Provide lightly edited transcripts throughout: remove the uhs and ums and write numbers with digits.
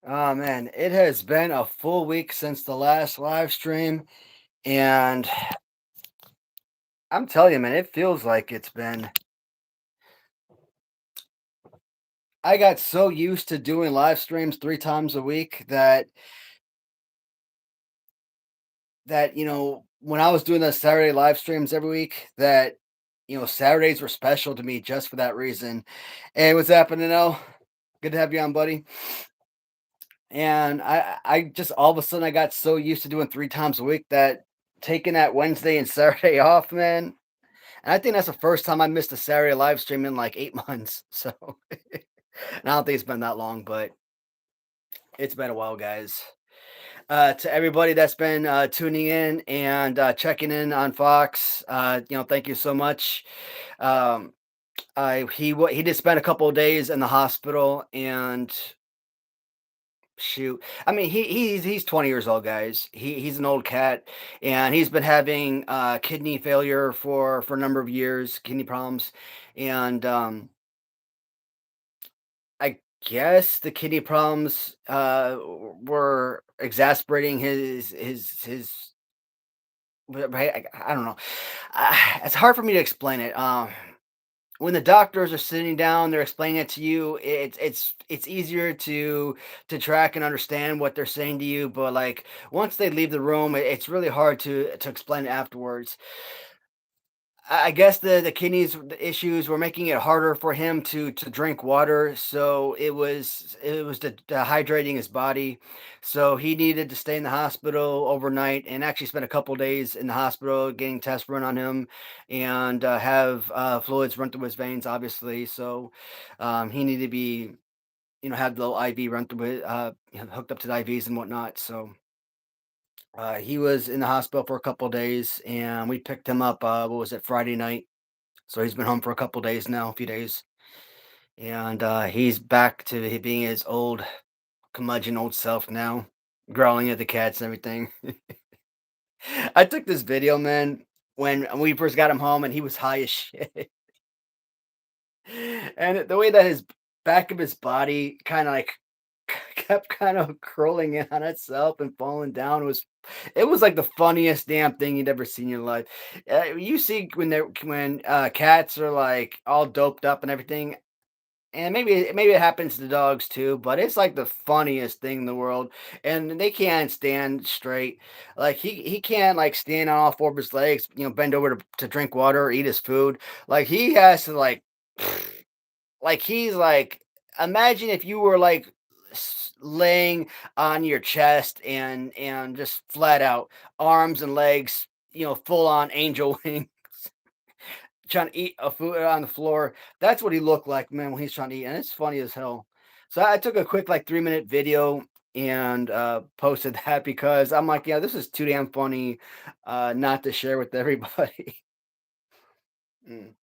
Oh man, it has been a full week since the last live stream, and I'm telling you, man, it feels like it's been. I got so used to doing live streams 3 times a week that when I was doing the Saturday live streams every week, that Saturdays were special to me just for that reason. Hey, what's happening, now? Good to have you on, buddy. And I just all of a sudden I got so used to doing 3 times a week that taking that Wednesday and Saturday off, man. And I think that's the first time I missed a Saturday live stream in like 8 months. So, and I don't think it's been that long, but it's been a while, guys. To everybody that's been tuning in and checking in on Fox, thank you so much. Um, he did spend a couple of days in the hospital, and shoot, I mean he's 20 years old, guys. He's an old cat, and he's been having kidney failure for a number of years, kidney problems, and I guess the kidney problems were exasperating his. Right, I don't know. It's hard for me to explain it. When the doctors are sitting down, they're explaining it to you. It's easier to track and understand what they're saying to you. But like once they leave the room, it's really hard to explain it afterwards. I guess the kidneys issues were making it harder for him to drink water, so it was dehydrating his body. So he needed to stay in the hospital overnight and actually spend a couple days in the hospital getting tests run on him and have fluids run through his veins, obviously. So he needed to be, have the little IV run through it, hooked up to the IVs and whatnot. So he was in the hospital for a couple days, and we picked him up. What was it, Friday night? So he's been home for a couple days now, a few days, and he's back to being his old curmudgeon old self now, growling at the cats and everything. I took this video, man, when we first got him home, and he was high as shit, and the way that his back of his body kind of like kept kind of curling in on itself and falling down was it was like the funniest damn thing you'd ever seen in your life. You see when cats are like all doped up and everything, and maybe it happens to dogs too, but it's like the funniest thing in the world. And they can't stand straight. Like he can't like stand on all four of his legs, bend over to drink water or eat his food. Like he has to like he's like imagine if you were like laying on your chest and just flat out arms and legs, full on angel wing, trying to eat a food on the floor. That's what he looked like, man, when he's trying to eat, and it's funny as hell. So I took a quick like 3 minute video and posted that because I'm like, yeah, this is too damn funny not to share with everybody. Mm.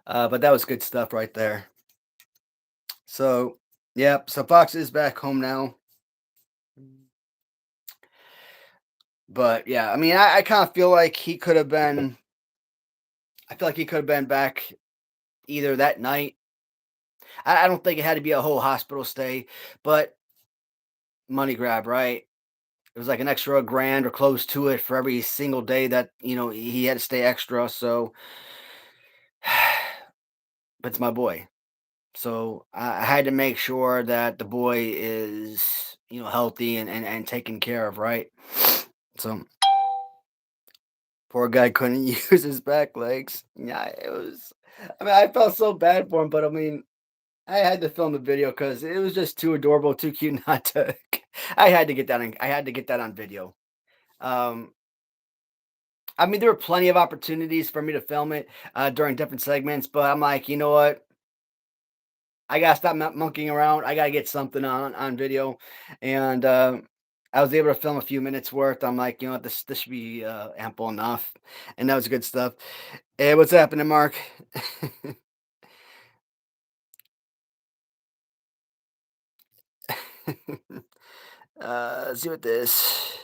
But that was good stuff right there. So, yep. So Fox is back home now. But yeah, I mean, I kind of feel like he could have been. I feel like he could have been back either that night. I don't think it had to be a whole hospital stay, but money grab, right? It was like an extra grand or close to it for every single day that he had to stay extra. So, but it's my boy. So I had to make sure that the boy is healthy and taken care of, right? So poor guy couldn't use his back legs. Yeah, it was. I mean, I felt so bad for him, but I mean, I had to film the video because it was just too adorable, too cute not to. I had to get that. I had to get that on video. Um, I mean, there were plenty of opportunities for me to film it during different segments, but I'm like, you know what? I gotta stop monkeying around. I gotta get something on video, and I was able to film a few minutes worth. I'm like, you know what? This should be ample enough, and that was good stuff. Hey, what's happening, Mark? Let's see what this.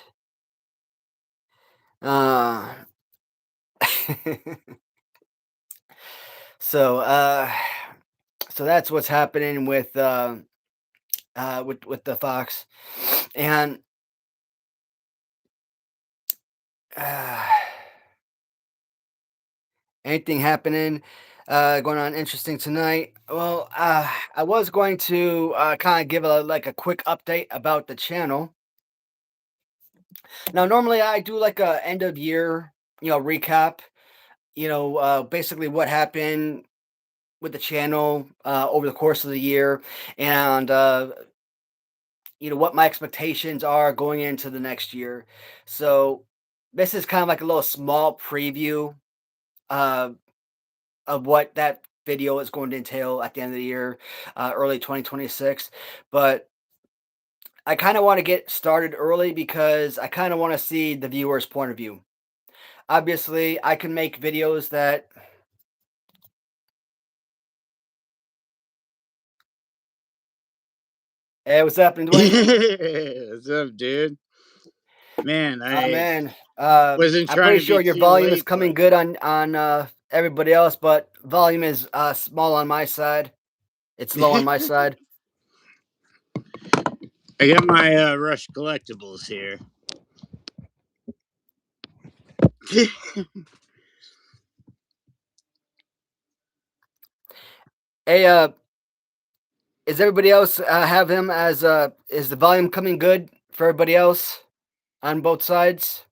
Uh, so So that's what's happening with the Fox, and uh, anything happening going on interesting tonight? Well, I was going to kind of give a quick update about the channel. Now, normally I do like a end of year, recap. Basically what happened with the channel over the course of the year, and what my expectations are going into the next year. So this is kind of like a little small preview uh, of what that video is going to entail at the end of the year, early 2026. But I kind of want to get started early because I kind of want to see the viewer's point of view. Obviously, I can make videos that. Hey, what's happening, Dwayne? What's up, dude? Man, Oh I man, wasn't I'm trying pretty to be sure your too volume is late, coming but good on everybody else, but volume is small on my side. It's low on my side. I got my Rush Collectibles here. Hey, is everybody else have him as is the volume coming good for everybody else on both sides?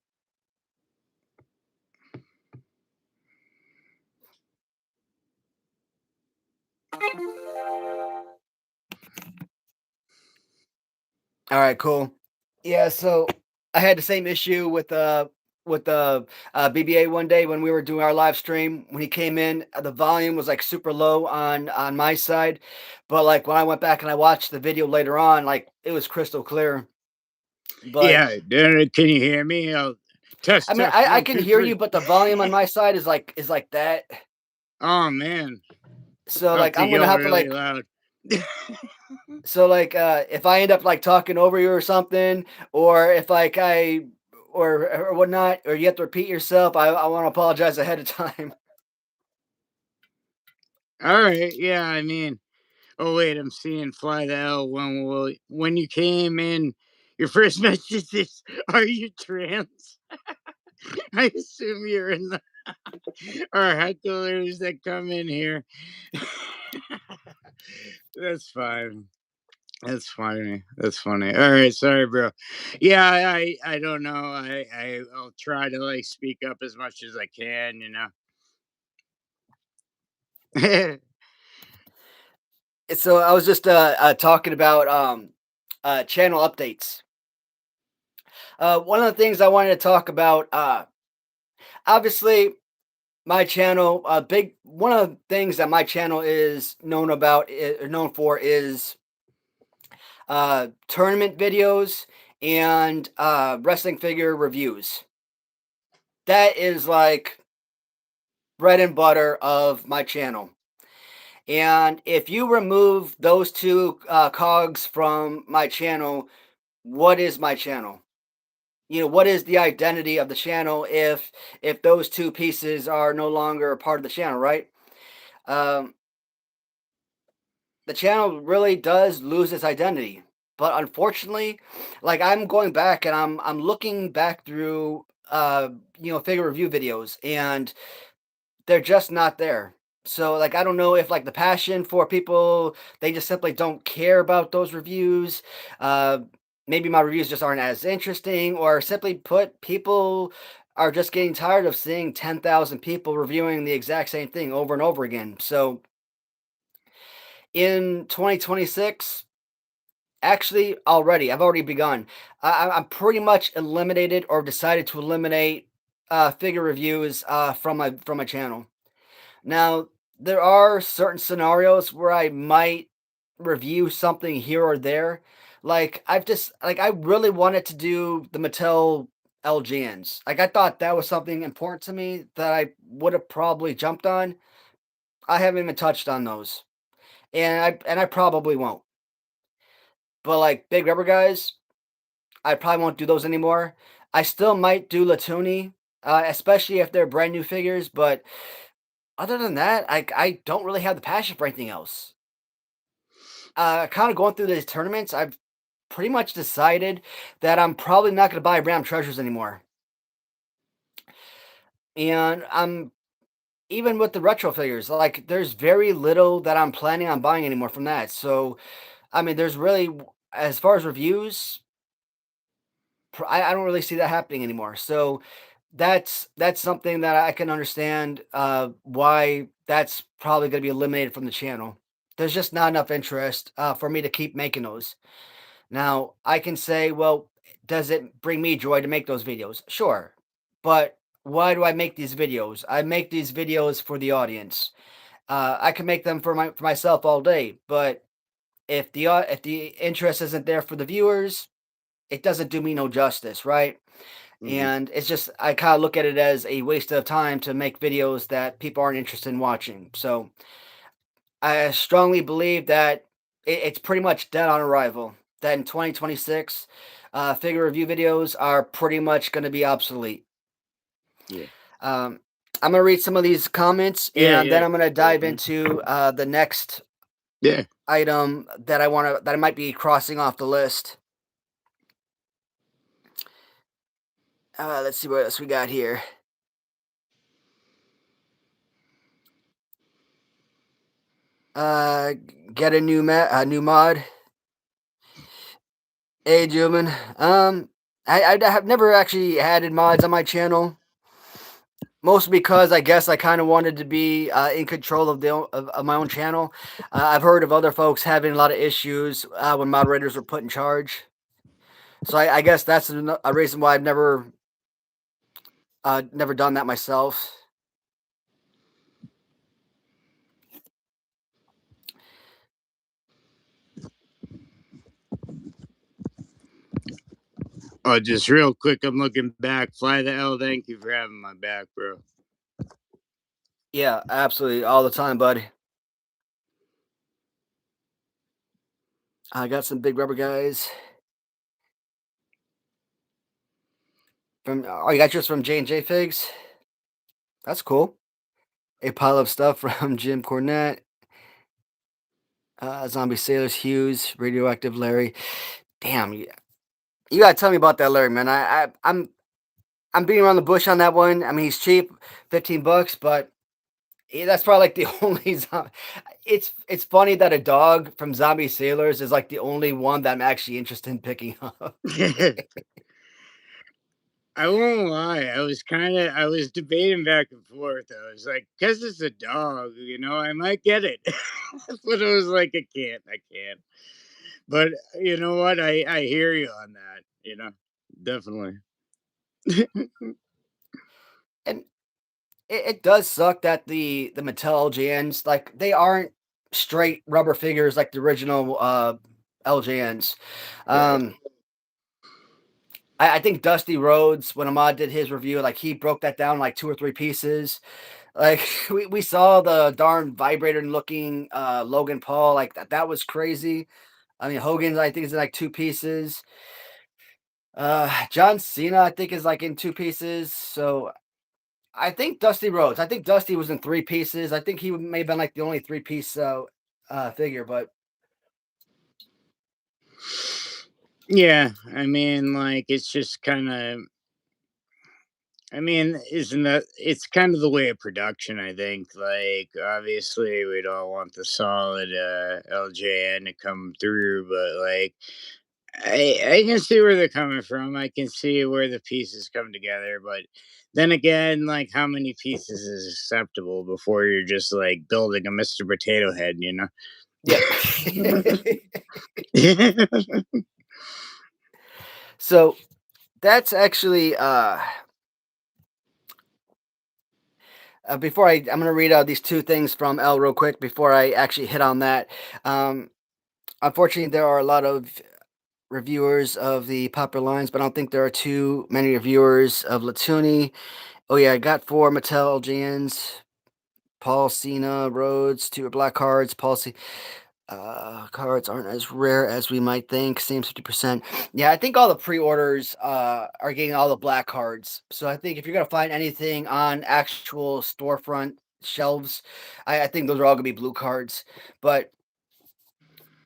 All right, cool. Yeah, so I had the same issue with BBA one day when we were doing our live stream. When he came in, the volume was like super low on my side, but like when I went back and I watched the video later on, like it was crystal clear. But Yeah, dude, can you hear me? I'll I test mean, test I one can two hear you, three. but the volume on my side is like that. Oh man, So I have like to I'm gonna yell have to really like loud. if I end up like talking over you or something, or if like I or whatnot, or you have to repeat yourself, I want to apologize ahead of time. All right, yeah, I mean, oh wait, I'm seeing Fly the L. When you came in, your first message is, "Are you trans?" I assume you're in the our hecklers that come in here. That's fine. That's funny. That's funny. All right, sorry, bro. Yeah, I don't know. I'll try to like speak up as much as I can. So I was just talking about channel updates. One of the things I wanted to talk about, obviously, my channel, big one of the things that my channel is known for is tournament videos and wrestling figure reviews. That is like bread and butter of my channel. And if you remove those two cogs from my channel, what is my channel? What is the identity of the channel if those two pieces are no longer a part of the channel, right? Um, the channel really does lose its identity. But unfortunately, like I'm going back and I'm looking back through figure review videos, and they're just not there. So like I don't know if like the passion for people, they just simply don't care about those reviews. Uh Maybe my reviews just aren't as interesting, or simply put, people are just getting tired of seeing 10,000 people reviewing the exact same thing over and over again. So in 2026, actually I've already begun. I'm pretty much eliminated or decided to eliminate figure reviews from my channel. Now, there are certain scenarios where I might review something here or there. Like I really wanted to do the Mattel LGNs. Like I thought that was something important to me that I would have probably jumped on. I haven't even touched on those. And I probably won't. But like big rubber guys, I probably won't do those anymore. I still might do Latuni, especially if they're brand new figures, but other than that, I don't really have the passion for anything else. kind of going through these tournaments, I've pretty much decided that I'm probably not going to buy Ram Treasures anymore. And I'm even with the retro figures, like there's very little that I'm planning on buying anymore from that. So, I mean, there's really, as far as reviews, I don't really see that happening anymore. So that's something that I can understand why that's probably going to be eliminated from the channel. There's just not enough interest for me to keep making those. Now, I can say, well, does it bring me joy to make those videos? Sure. But why do I make these videos? I make these videos for the audience. I can make them for myself all day, but if the interest isn't there for the viewers, it doesn't do me no justice, right? Mhm. And it's just I kind of look at it as a waste of time to make videos that people aren't interested in watching. So I strongly believe that it's pretty much dead on arrival. That in 2026, figure review videos are pretty much going to be obsolete. Yeah. Um, I'm gonna read some of these comments, Yeah, and then yeah. I'm gonna Cool, dive man. into the next Yeah. item that I might be crossing off the list. Let's see what else we got here. Uh, get a new mod. Hey, Juman. I have never actually added mods on my channel. Mostly because I guess I kind of wanted to be in control of my own channel. I've heard of other folks having a lot of issues when moderators were put in charge. So I guess that's a reason why I've never done that myself. Oh, just real quick, I'm looking back. Fly the L, thank you for having my back, bro. Yeah, absolutely, all the time, buddy. I got some big rubber guys from. Oh, you got yours from J&J Figs. That's cool. A pile of stuff from Jim Cornette, Zombie Sailors Hughes, Radioactive Larry. Damn, you gotta tell me about that Larry, man. I'm beating around the bush on that one. I mean, he's cheap, $15, but that's probably like the only. It's funny that a dog from Zombie Sailors is like the only one that I'm actually interested in picking up. I won't lie. I was debating back and forth. I was like, because it's a dog, I might get it. But I was like, I can't. But you know what? I hear you on that, definitely. And it does suck that the Mattel LJNs like they aren't straight rubber figures like the original LJNs. Right. Um, I think Dusty Rhodes, when Ahmad did his review, like he broke that down like two or three pieces. Like we saw the darn vibrator looking Logan Paul, like that was crazy. I mean Hogan's I think is in like two pieces. John Cena I think is like in two pieces. So I think Dusty Rhodes. I think Dusty was in three pieces. I think he may have been like the only three piece figure, but Yeah, I mean, like it's just kind of. I mean, isn't that it's kind of the way of production, I think. Like, obviously, we'd all want the solid LJN to come through, but like, I can see where they're coming from. I can see where the pieces come together, but then again, like, how many pieces is acceptable before you're just like building a Mr. Potato Head, yep. So that's actually before I'm going to read out these two things from L real quick before I actually hit on that. Um, Unfortunately, there are a lot of reviewers of the popular lines, but I don't think there are too many reviewers of Latuni. Oh yeah, I got four Mattel Jans, Paul Cena, Rhodes, two black cards. Cards aren't as rare as we might think. Same 50%. Yeah, I think all the pre-orders are getting all the black cards. So I think if you're gonna find anything on actual storefront shelves, I think those are all gonna be blue cards. But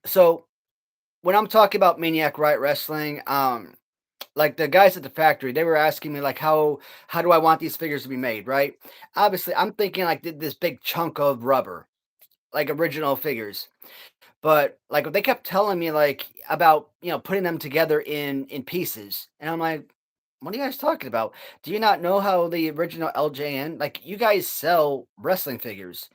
So when I'm talking about Maniac Riot Wrestling, like the guys at the factory, they were asking me like how do I want these figures to be made, right? Obviously, I'm thinking like this big chunk of rubber, like original figures. But like they kept telling me like about putting them together in pieces, and I'm like, what are you guys talking about? Do you not know how the original LJN? Like you guys sell wrestling figures.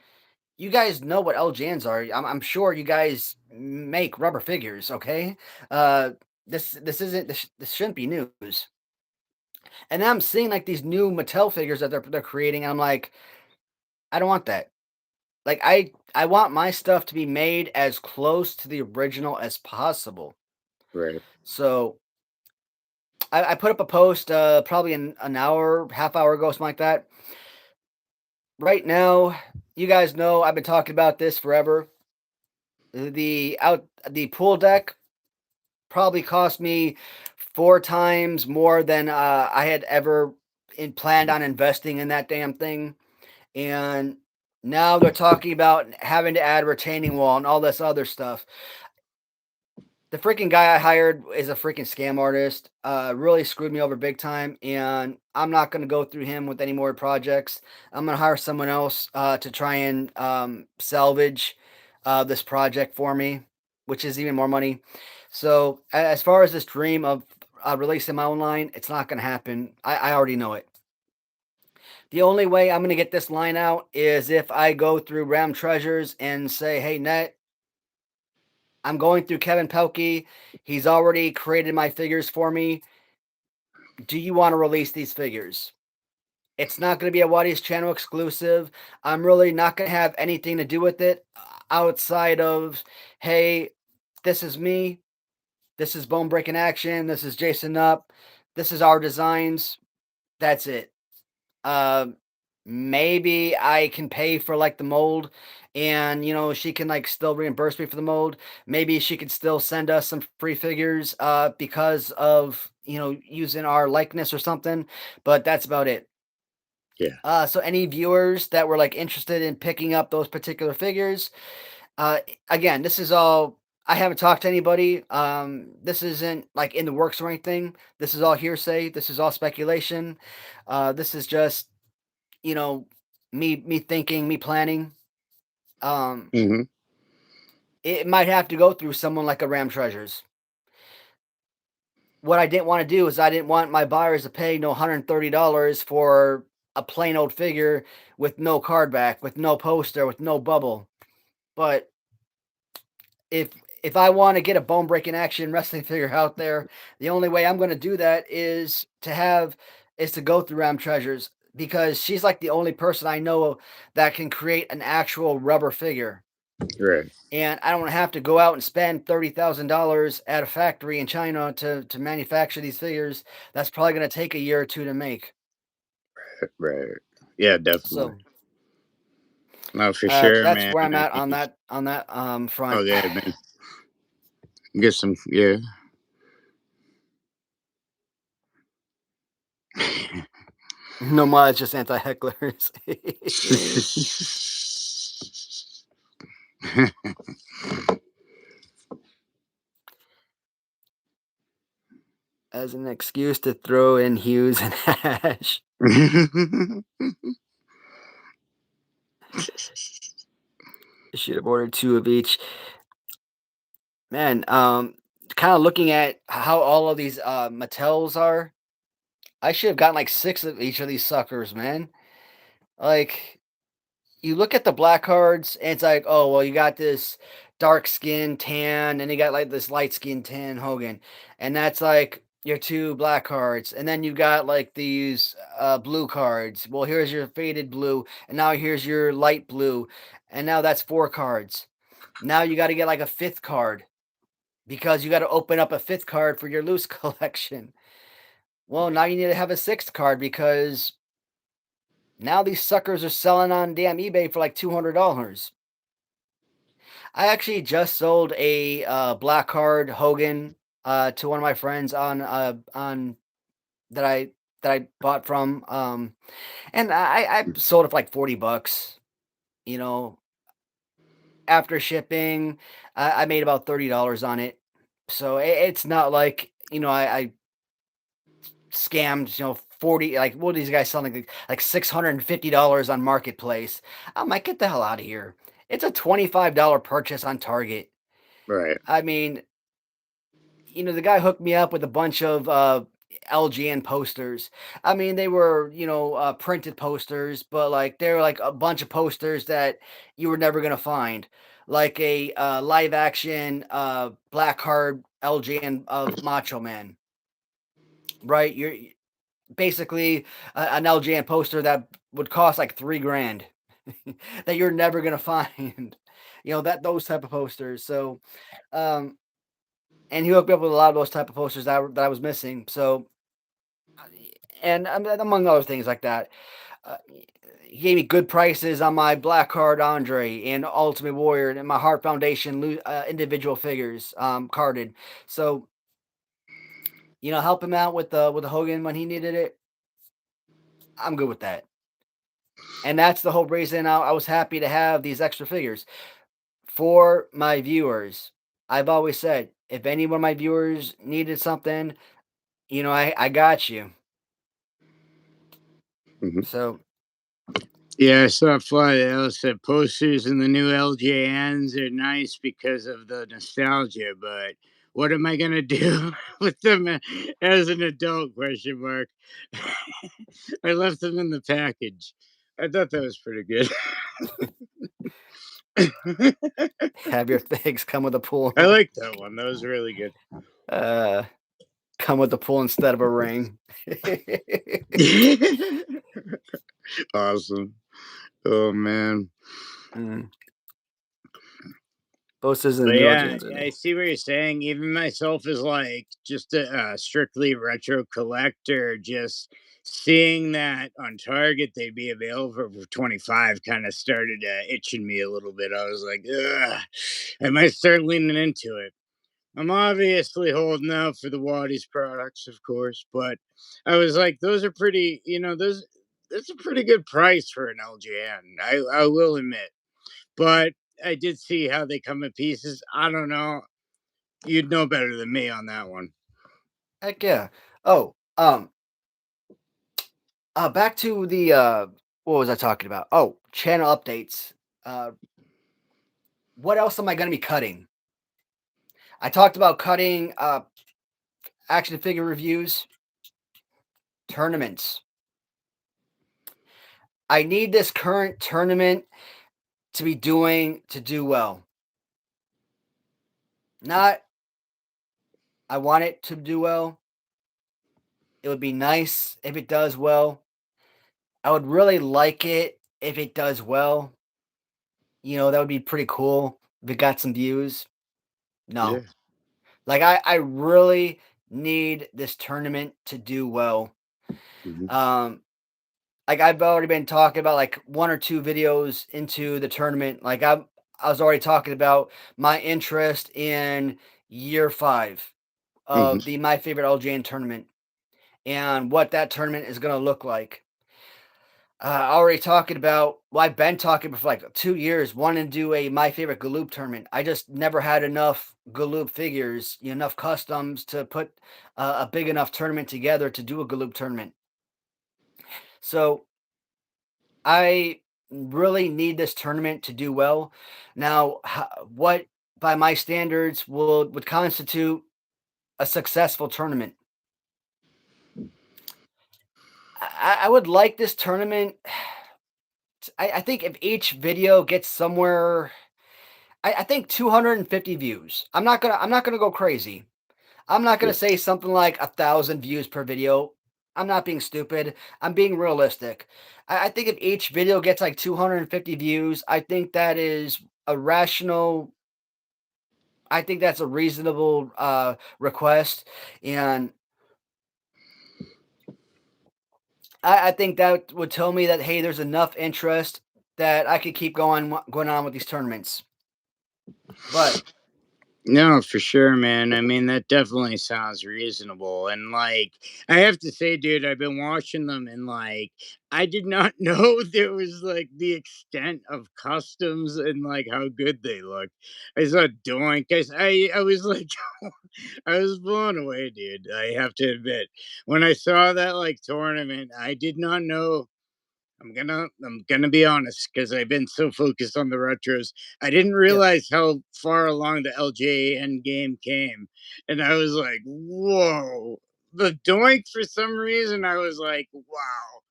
You guys know what LJNs are. I'm sure you guys make rubber figures. Okay, uh, this isn't this shouldn't be news. And I'm seeing like these new Mattel figures that they're creating, and I'm like, I don't want that. Like I want my stuff to be made as close to the original as possible. Right. So I put up a post probably an hour, half hour ago, something like that. Right now, you guys know I've been talking about this forever. The pool deck probably cost me 4 times more than I had ever planned on investing in that damn thing. And now they're talking about having to add a retaining wall and all this other stuff. The freaking guy I hired is a freaking scam artist. Really screwed me over big time, and I'm not going to go through him with any more projects. I'm going to hire someone else to try and salvage this project for me, which is even more money. So, as far as this dream of releasing my own line, it's not going to happen. I already know it. The only way I'm going to get this line out is if I go through Ram Treasures and say, hey, Net, I'm going through Kevin Pelkey. He's already created my figures for me. Do you want to release these figures? It's not going to be a Watty's channel exclusive. I'm really not going to have anything to do with it outside of, hey, this is me. This is Bone Breaking Action. This is Jason Up. This is our designs. That's it. Uh, Maybe I can pay for like the mold and she can like still reimburse me for the mold. Maybe she could still send us some free figures because of using our likeness or something, but that's about it. Yeah. So any viewers that were like interested in picking up those particular figures, uh again, this is all, I haven't talked to anybody. This isn't like in the works or anything. This is all hearsay. This is all speculation. This is just you know, me thinking, me planning. Um, Hmm. it might have to go through someone like a Ram Treasures. What I didn't want to do is I didn't want my buyers to pay no $130 for a plain old figure with no card back, with no poster, with no bubble. But if if I want to get a bone breaking action wrestling figure out there, the only way I'm going to do that is to go through Ram Treasures because she's like the only person I know that can create an actual rubber figure. Right. And I don't have to go out and spend $30,000 at a factory in China to manufacture these figures. That's probably going to take a year or two to make. Right. Yeah, definitely. So No, for sure, that's man. where I'm I at mean, on that oh front. yeah, man. Get some, yeah. No more, it's just anti hecklers. As an excuse to throw in Hughes and Ash. Should have ordered two of each. Man, kind of looking at how all of these Mattels are, I should have gotten like six of each of these suckers, man. Like, you look at the black cards, and it's like, oh, well, you got this dark skin tan, and you got like this light skin tan Hogan, and that's like your two black cards, and then you got like these blue cards. Well, here's your faded blue, and now here's your light blue, and now that's 4 cards. Now you got to get like a fifth card because you got to open up a fifth card for your loose collection. Well, now you need to have a sixth card because now these suckers are selling on damn eBay for like $200. I actually just sold a black card Hogan to one of my friends on that I bought from and I sold it for like $40. You know, after shipping, I made about $30 on it. So it's not like, I scammed, 40, like, what are these guys selling, like $650 on Marketplace. I'm like, get the hell out of here. It's a $25 purchase on Target. Right. I mean, the guy hooked me up with a bunch of LGN posters. I mean, they were, printed posters, but like they were like a bunch of posters that you were never gonna find, like a live action black card LGN of Macho Man, right? You're basically an LGN poster that would cost like 3 grand that you're never gonna find. That those type of posters. So, um, and he hooked me up with a lot of those type of posters that I was missing. So, and among other things like that, he gave me good prices on my Black Card Andre and Ultimate Warrior and my Heart Foundation individual figures carded. So, help him out with the Hogan when he needed it. I'm good with that. And that's the whole reason I was happy to have these extra figures for my viewers. I've always said, if any one of my viewers needed something, I got you. Mhm. So, Yeah, I saw Fly that said posters in the new LJNs are nice because of the nostalgia, but what am I gonna do with them as an adult? Question mark. I left them in the package. I thought that was pretty good. have your things come with a I pool. like that one. That was really good. uh, come with the pool instead of a ring. Awesome. Oh man. Mm. Posters and But new yeah, LGNs are I neat. see what you're saying. Even myself as like just a strictly retro collector, just seeing that on Target they'd be available for 25 kind of started itching me a little bit. I was like, ugh, I might start leaning into it. I'm obviously holding out for the Watty's products, of course, but I was like, those are pretty, those that's a pretty good price for an LJN. I will admit. But I did see how they come in pieces. I don't know. You'd know better than me on that one. Heck yeah. Oh, back to the what was I talking about? Oh, channel updates. Uh, what else am I going to be cutting? I talked about cutting action figure reviews, tournaments. I need this current tournament to do well. Not I want it to do well. It would be nice if it does well. I would really like it if it does well. That would be pretty cool if it got some views. Yeah. No. Like I really need this tournament to do well. Mhm. Um like I've already been talking about like one or two videos into the tournament. Like I was already talking about my interest in year 5 Mhm. of the My Favorite LJN tournament and what that tournament is going to look like. Already talking about, well, I've been talking for like 2 years, wanting to do a My Favorite Galoob tournament. I just never had enough Galoob figures, enough customs to put a big enough tournament together to do a Galoob tournament. So I really need this tournament to do well. Now, what by my standards would constitute a successful tournament? I would like this tournament. I think if each video gets somewhere, I think 250 views. I'm not gonna go crazy. I'm not gonna Yeah. say something like 1,000 views per video. I'm not being stupid. I'm being realistic. I think if each video gets like 250 views, I think that is a rational. I think that's a reasonable request, and I think that would tell me that hey, there's enough interest that I could keep going on with these tournaments. But No, for sure, man. I mean, that definitely sounds reasonable. And like, I have to say, dude, I've been watching them and like, I did not know there was like the extent of customs and like how good they look. I saw Doink. I was like, I was blown away, dude. I have to admit, when I saw that like tournament, I did not know. I'm gonna be honest because I've been so focused on the retros. I didn't Yeah, realize how far along the LJN game came, and I was like, "Whoa!" The doink for some reason, I was like, "Wow,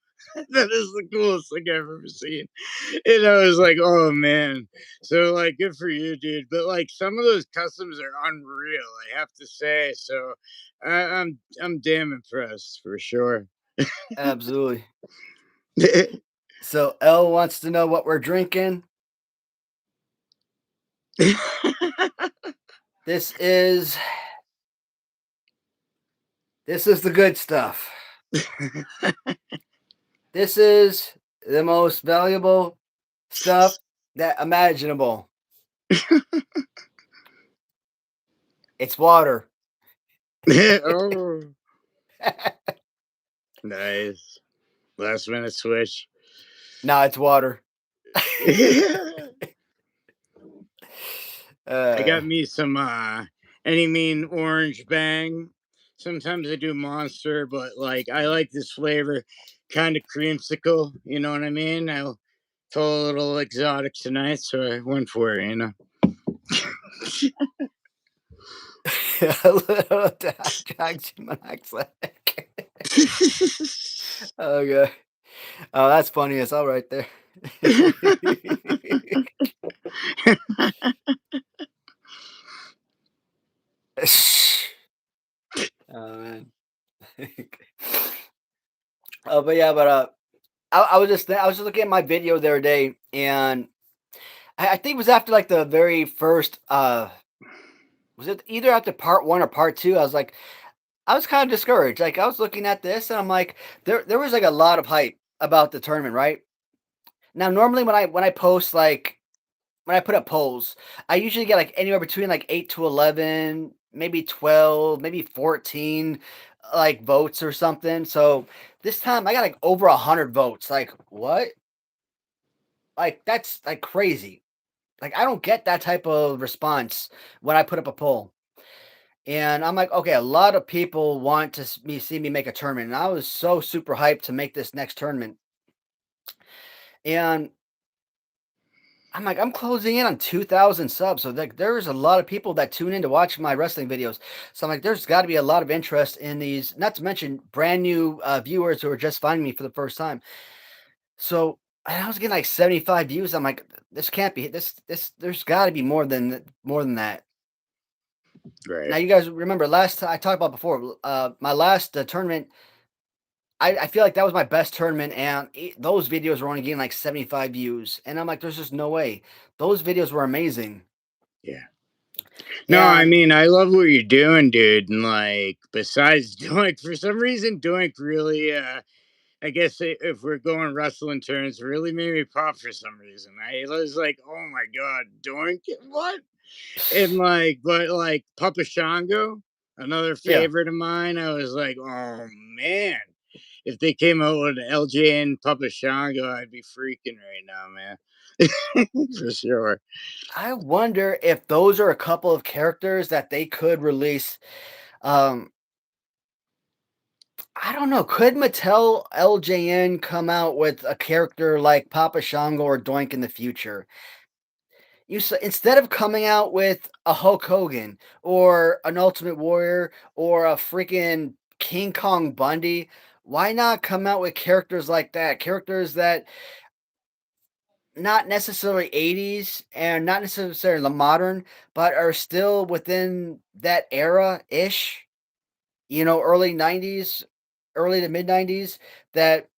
that is the coolest thing I've ever seen." And I was like, "Oh man!" So like, good for you, dude. But like, some of those customs are unreal. I have to say. So I'm damn impressed for sure. absolutely. So L wants to know what we're drinking. This is this is the good stuff. This is the most valuable stuff that imaginable. It's water. Oh. Nice. Last minute switch. No, it's water. I uh, got me some any mean orange bang. Sometimes I do monster, but like I like this flavor, kind of creamsicle. You know what I mean? I felt a little exotic tonight, so I went for it. You know. a little oxygen monoxide. Okay. Oh, that's funny as all right there. Oh man. Oh, but yeah, but I was just looking at my video the other day, and I think it was after like the very first was it either after part one or part two? I was kind of discouraged. Like I was looking at this and I'm like, there was like a lot of hype about the tournament, right? Now normally when I post like when I put up polls, I usually get like anywhere between like 8 to 11, maybe 12, maybe 14 like votes or something. So this time I got like over 100 votes. Like what? Like that's like crazy. Like I don't get that type of response when I put up a poll. And I'm like, okay, a lot of people want to see me make a tournament. And I was so super hyped to make this next tournament. And I'm like, I'm closing in on 2,000 subs. So like, there's a lot of people that tune in to watch my wrestling videos. So I'm like, there's got to be a lot of interest in these, not to mention brand new viewers who are just finding me for the first time. So and I was getting like 75 views. I'm like, this can't be there's got to be more than that. Now Right. you guys remember last time I talked about before, my last tournament, I feel like that was my best tournament, and those videos were only getting like 75 views, and I'm like, there's just no way. Those videos were amazing, Yeah. No, I and mean, I love what you're doing, dude. And like, besides Doink, for some reason, Doink really, I guess if we're going wrestling terms, really made me pop for some reason. I was like, oh my God, Doink, what? And like, but like Papa Shango, another yeah, favorite of mine, I was like, oh man, if they came out with an LJ and Papa Shango, I'd be freaking right now, man. For sure. I wonder if those are a couple of characters that they could release. Um, I don't know. Could Mattel LJN come out with a character like Papa Shango or Doink in the future? Instead of coming out with a Hulk Hogan or an Ultimate Warrior or a freaking King Kong Bundy, why not come out with characters like that? Characters that not necessarily 80s and not necessarily the modern, but are still within that era ish, early 90s, early to mid 90s that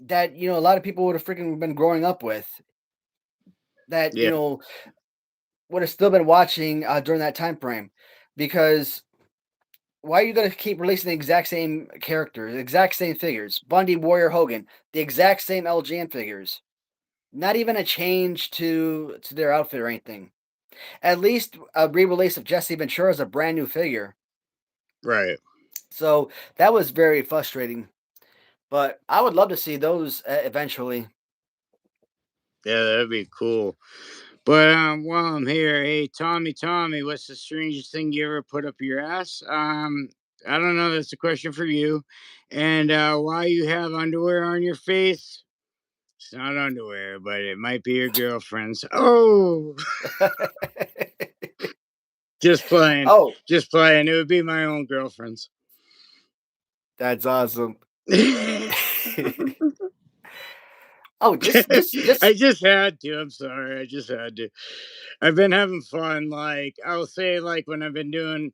a lot of people would have freaking been growing up with that, Yeah. would have still been watching during that time frame because why are you going to keep releasing the exact same characters, the exact same figures? Bundy, Warrior, Hogan, the exact same LGN figures. Not even a change to their outfit or anything. At least a re-release of Jesse Ventura is a brand new figure. Right. So that was very frustrating. But I would love to see those eventually. Yeah, that'd be cool. But while I'm here, hey Tommy, what's the strangest thing you ever put up your ass? I don't know. That's a question for you. And why you have underwear on your face? It's not underwear, but it might be your girlfriend's. Oh, just playing, Oh, just playing. It would be my own girlfriend's. that's awesome. Oh, just I just had to. I'm sorry. I just had to. I've been having fun. Like I'll say, like when I've been doing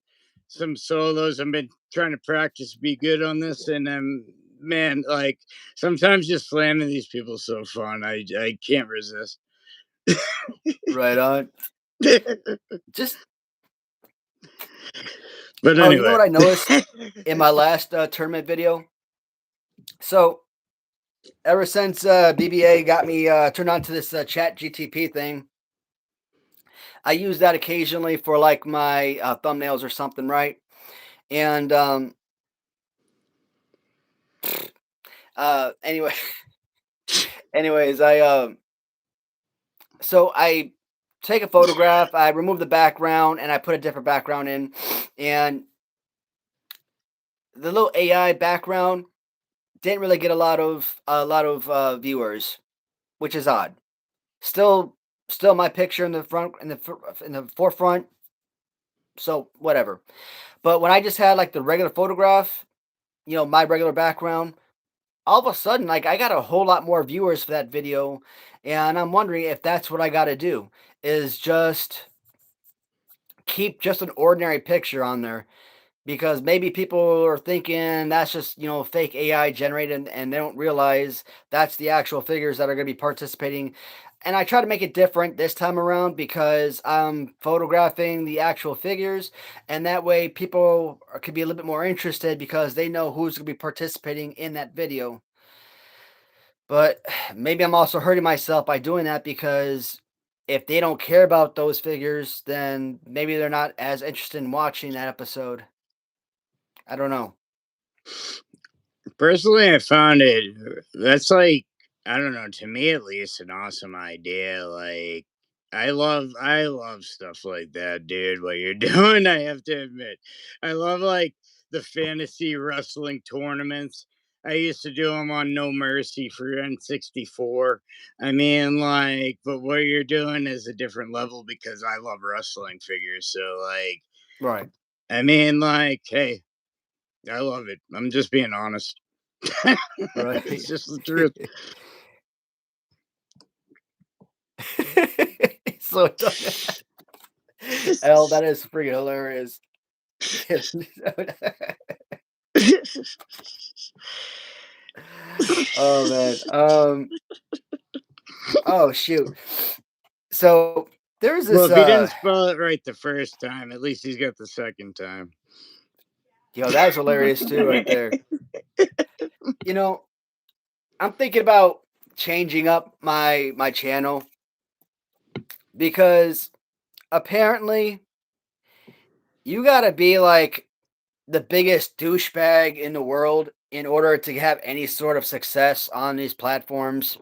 some solos, I've been trying to practice be good on this, and man, like sometimes just slamming these people is so fun. I can't resist. right on. Just But oh, you know anyway, what I noticed in my last tournament video? So ever since BBA got me turned on to this Chat GTP thing, I use that occasionally for like my thumbnails or something, right? And anyway, anyways, I take a photograph, I remove the background, and I put a different background in, and the little AI background didn't really get a lot of viewers, which is odd. Still, still my picture in the front in the forefront. So whatever. But when I just had like the regular photograph, my regular background, all of a sudden, like I got a whole lot more viewers for that video, and I'm wondering if that's what I got to do is just keep just an ordinary picture on there because maybe people are thinking that's just fake AI generated and they don't realize that's the actual figures that are going to be participating. And I try to make it different this time around because I'm photographing the actual figures, and that way people could be a little bit more interested because they know who's going to be participating in that video. But maybe I'm also hurting myself by doing that because if they don't care about those figures, then maybe they're not as interested in watching that episode. I don't know. personally, I found it. That's like I don't know. To me, at least, an awesome idea. Like I love stuff like that, dude. What you're doing, I have to admit, I love like the fantasy wrestling tournaments. I used to do them on No Mercy for N64. I mean, like, but what you're doing is a different level because I love wrestling figures. So, like, Right. I mean, like, hey, I love it. I'm just being honest. It's Right. just the truth. So hell, that is freaking hilarious. Oh man. Oh shoot. So there's Well, this if he didn't spell it right the first time, at least he's got the second time. that's hilarious too, right there. You know, I'm thinking about changing up my channel because apparently you gotta be like the biggest douchebag in the world in order to have any sort of success on these platforms.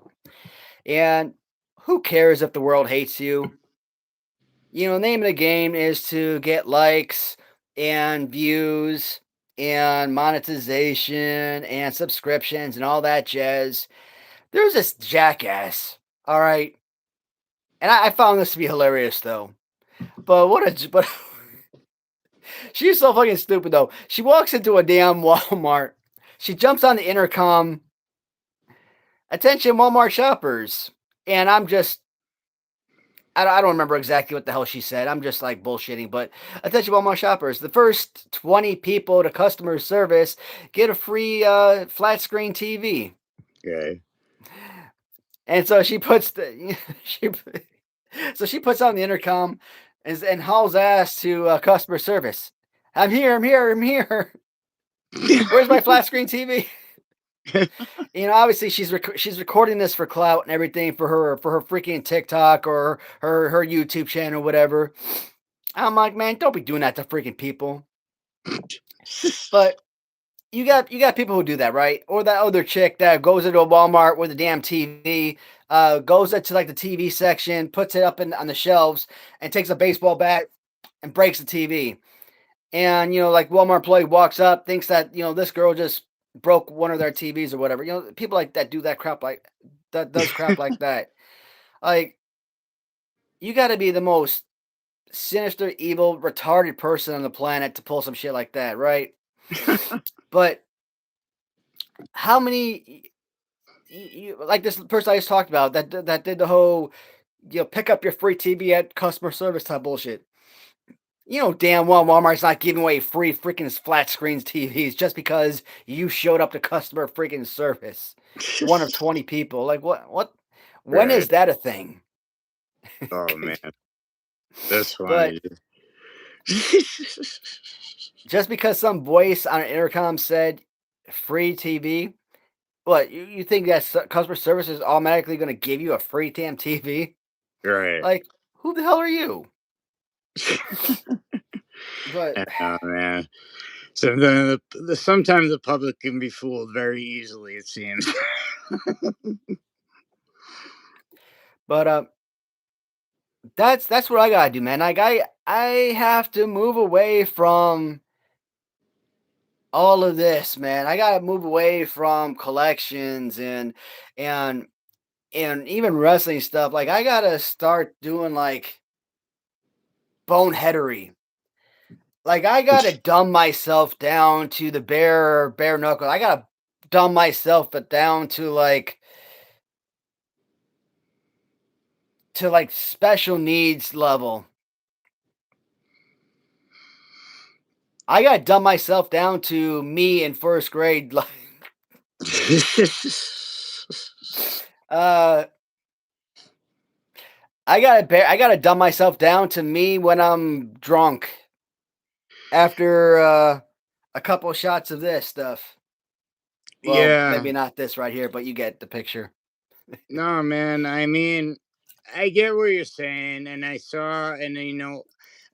And who cares if the world hates you? Name of the game is to get likes and views and monetization and subscriptions and all that jazz. There's this jackass, all right? And I found this to be hilarious though. But she's so fucking stupid though. She walks into a damn Walmart. She jumps on the intercom. Attention, Walmart shoppers. And I don't remember exactly what the hell she said. I'm just like bullshitting. But attention, Walmart shoppers. The first 20 people to customer service get a free flat screen TV. Okay. And so she puts she so she puts on the intercom and hauls ass to customer service. I'm here. I'm here. I'm here. Where's my flat screen TV? Obviously she's recording this for clout and everything for her freaking TikTok or her YouTube channel, whatever. I'm like, man, don't be doing that to freaking people. But you got people who do that, right? Or that other chick that goes into a Walmart with a damn TV, goes into like the TV section, puts it up on the shelves, and takes a baseball bat and breaks the TV. And like Walmart employee walks up, thinks that this girl just broke one of their TVs or whatever. People like that do that crap like that does crap like that. Like you got to be the most sinister, evil, retarded person on the planet to pull some shit like that, right? But how many like this person I just talked about that did the whole pick up your free TV at customer service type bullshit. Damn well Walmart's not giving away free freaking flat screens TVs just because you showed up to customer freaking service. One of 20 people. Like what when Right. is that a thing? Oh man, that's But funny. just because some voice on an intercom said free TV, what you think that customer service is automatically going to give you a free damn TV? Right. Like, who the hell are you? But Man. So sometimes the public can be fooled very easily. It seems. but that's what I gotta do, man. Like I have to move away from all of this, man. I gotta move away from collections and and even wrestling stuff. Like I gotta start doing like boneheadery. Like I gotta dumb myself down to the bare knuckle. I gotta dumb myself down to like special needs level. I gotta dumb myself down to me in first grade. Like, uh, I gotta dumb myself down to me when I'm drunk after a couple shots of this stuff. Well, Yeah. maybe not this right here, but you get the picture. No, man. I mean, I get what you're saying, and I saw, and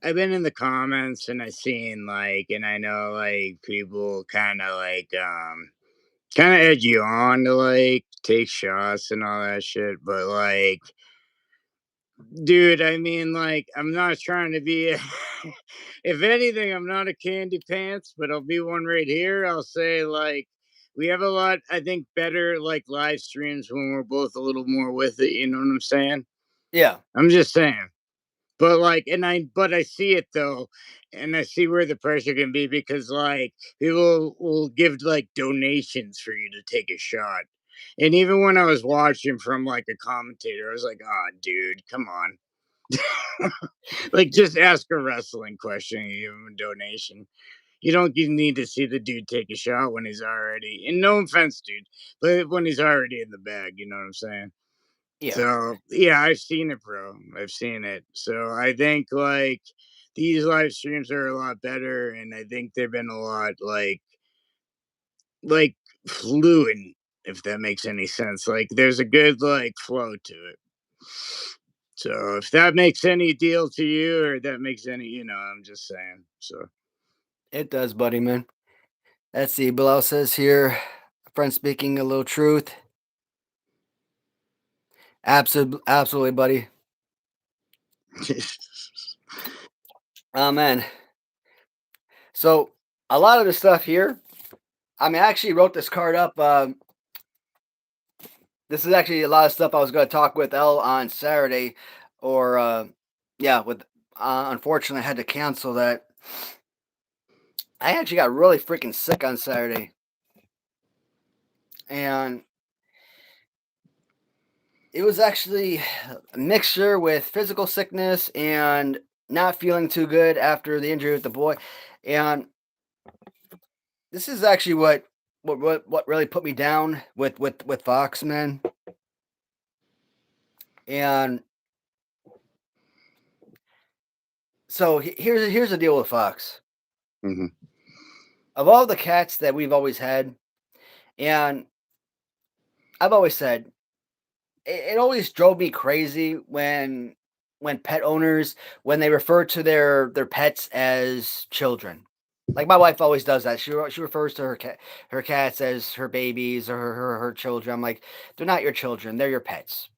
I've been in the comments, and I seen and I know people kind of edge you on to take shots and all that shit, but dude, I mean, I'm not trying to be. If anything, I'm not a candy pants, but I'll be one right here. I'll say we have a lot, I think, better live streams when we're both a little more with it. You know what I'm saying? Yeah, I'm just saying. But but I see it though, and I see where the pressure can be because people will give donations for you to take a shot. And even when I was watching from a commentator, I was like, "Oh, dude, come on!" Just ask a wrestling question and give him a donation. You don't need to see the dude take a shot when he's already. And no offense, dude, but when he's already in the bag, you know what I'm saying? yeah, So yeah, I've seen it, bro. I've seen it. So I think these live streams are a lot better, and I think they've been a lot like fluid, if that makes any sense. There's a good flow to it. So if that makes any deal to you, or that makes any, I'm just saying. So it does, buddy, man. Let's see. Bilal says here, a friend speaking a little truth. Absolutely, buddy. Oh man. So a lot of the stuff here. I mean, I actually wrote this card up. This is actually a lot of stuff I was going to talk with L on Saturday, or yeah, with unfortunately I had to cancel that. I actually got really freaking sick on Saturday, and it was actually a mixture with physical sickness and not feeling too good after the injury with the boy, and this is actually what really put me down with Fox, man. And so here's the deal with Fox. Mhm. Of all the cats that we've always had, and I've always said it always drove me crazy when pet owners when they refer to their pets as children. Like my wife always does that. She refers to her cats as her babies or her children. I'm like, they're not your children. They're your pets.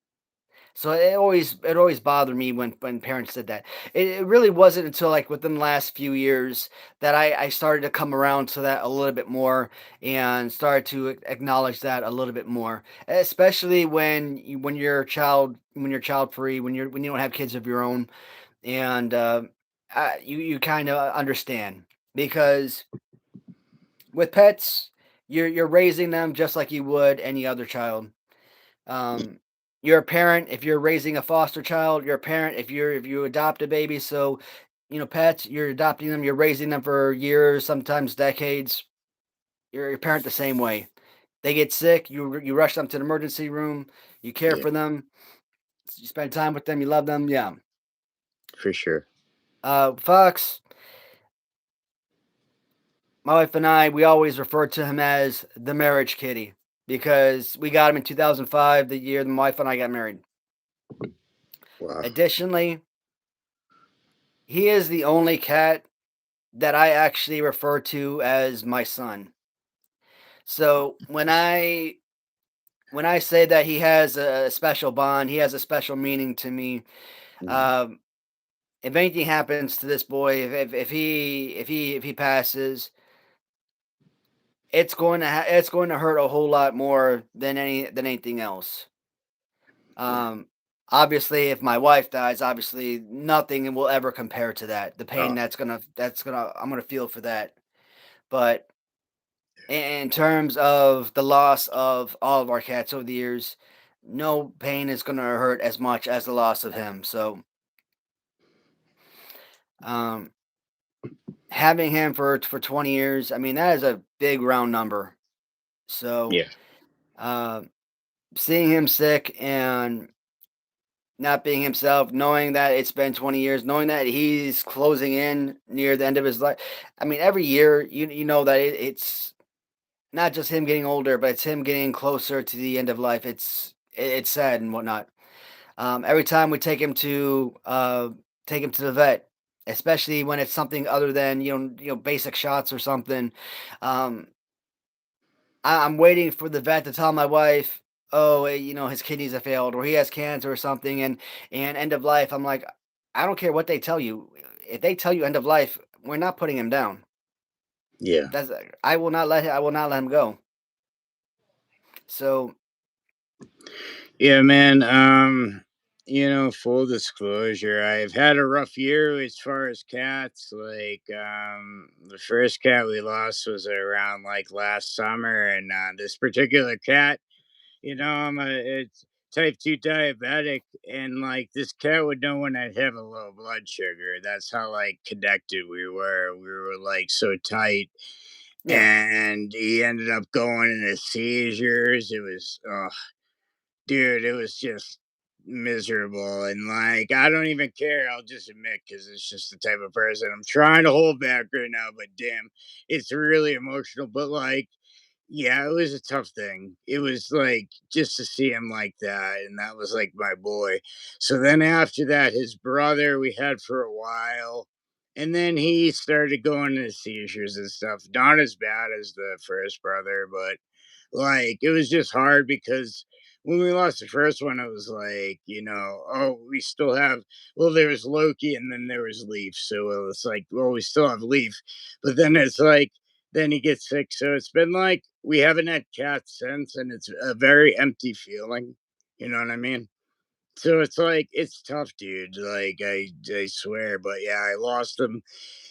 So it always bothered me when parents did that. It really wasn't until like within the last few years that I started to come around to that a little bit more and started to acknowledge that a little bit more, especially when you're child free, when you don't have kids of your own, and you kind of understand because with pets you're raising them just like you would any other child. um, you're a parent if you're raising a foster child. You're a parent if you adopt a baby. So, pets, you're adopting them. You're raising them for years, sometimes decades. You're a parent the same way. They get sick, you rush them to the emergency room. You care Yeah, for them. You spend time with them. You love them. Yeah. for sure. Fox, my wife and I, we always refer to him as the marriage kitty because we got him in 2005, the year my wife and I got married. Wow. Additionally, he is the only cat that I actually refer to as my son. So when I say that he has a special bond, he has a special meaning to me. Mhm. Um, if anything happens to this boy, if he passes, it's going to hurt a whole lot more than anything else. Yeah. Um, obviously, if my wife dies, obviously nothing will ever compare to that. The pain Oh, that's gonna I'm gonna feel for that. But in terms of the loss of all of our cats over the years, no pain is going to hurt as much as the loss of him. So, um, having him for 20 years, I mean, that is a big round number. So, yeah. uh, seeing him sick and not being himself, knowing that it's been 20 years, knowing that he's closing in near the end of his life. I mean, every year, you know that it's not just him getting older, but it's him getting closer to the end of life. It's sad and whatnot. Every time we take him to the vet, especially when it's something other than basic shots or something. Um, I'm waiting for the vet to tell my wife, oh, his kidneys have failed or he has cancer or something, and end of life. I'm like, I don't care what they tell you. If they tell you end of life, we're not putting him down. Yeah. That's I will not let him go. So Yeah, man. Full disclosure, I've had a rough year as far as cats. Like, the first cat we lost was around like last summer, and this particular cat, I'm it's type 2 diabetic, and like this cat would know when I'd have a low blood sugar. That's how like connected we were. We were like so tight, yeah, and he ended up going into seizures. It was, dude, it was just miserable. And like, I don't even care. I'll just admit, because it's just the type of person I'm trying to hold back right now. But damn, it's really emotional. But like, yeah, it was a tough thing. It was like just to see him like that. And that was like my boy. So then after that, his brother we had for a while. And then he started going into seizures and stuff. Not as bad as the first brother, but like it was just hard because when we lost the first one, it was like, oh, we still have, well, there was Loki and then there was Leaf. So it was like, well, we still have Leaf. But then it's like, then he gets sick. So it's been like, we haven't had cats since, and it's a very empty feeling. You know what I mean? So it's like, it's tough, dude. Like, I swear. But yeah, I lost him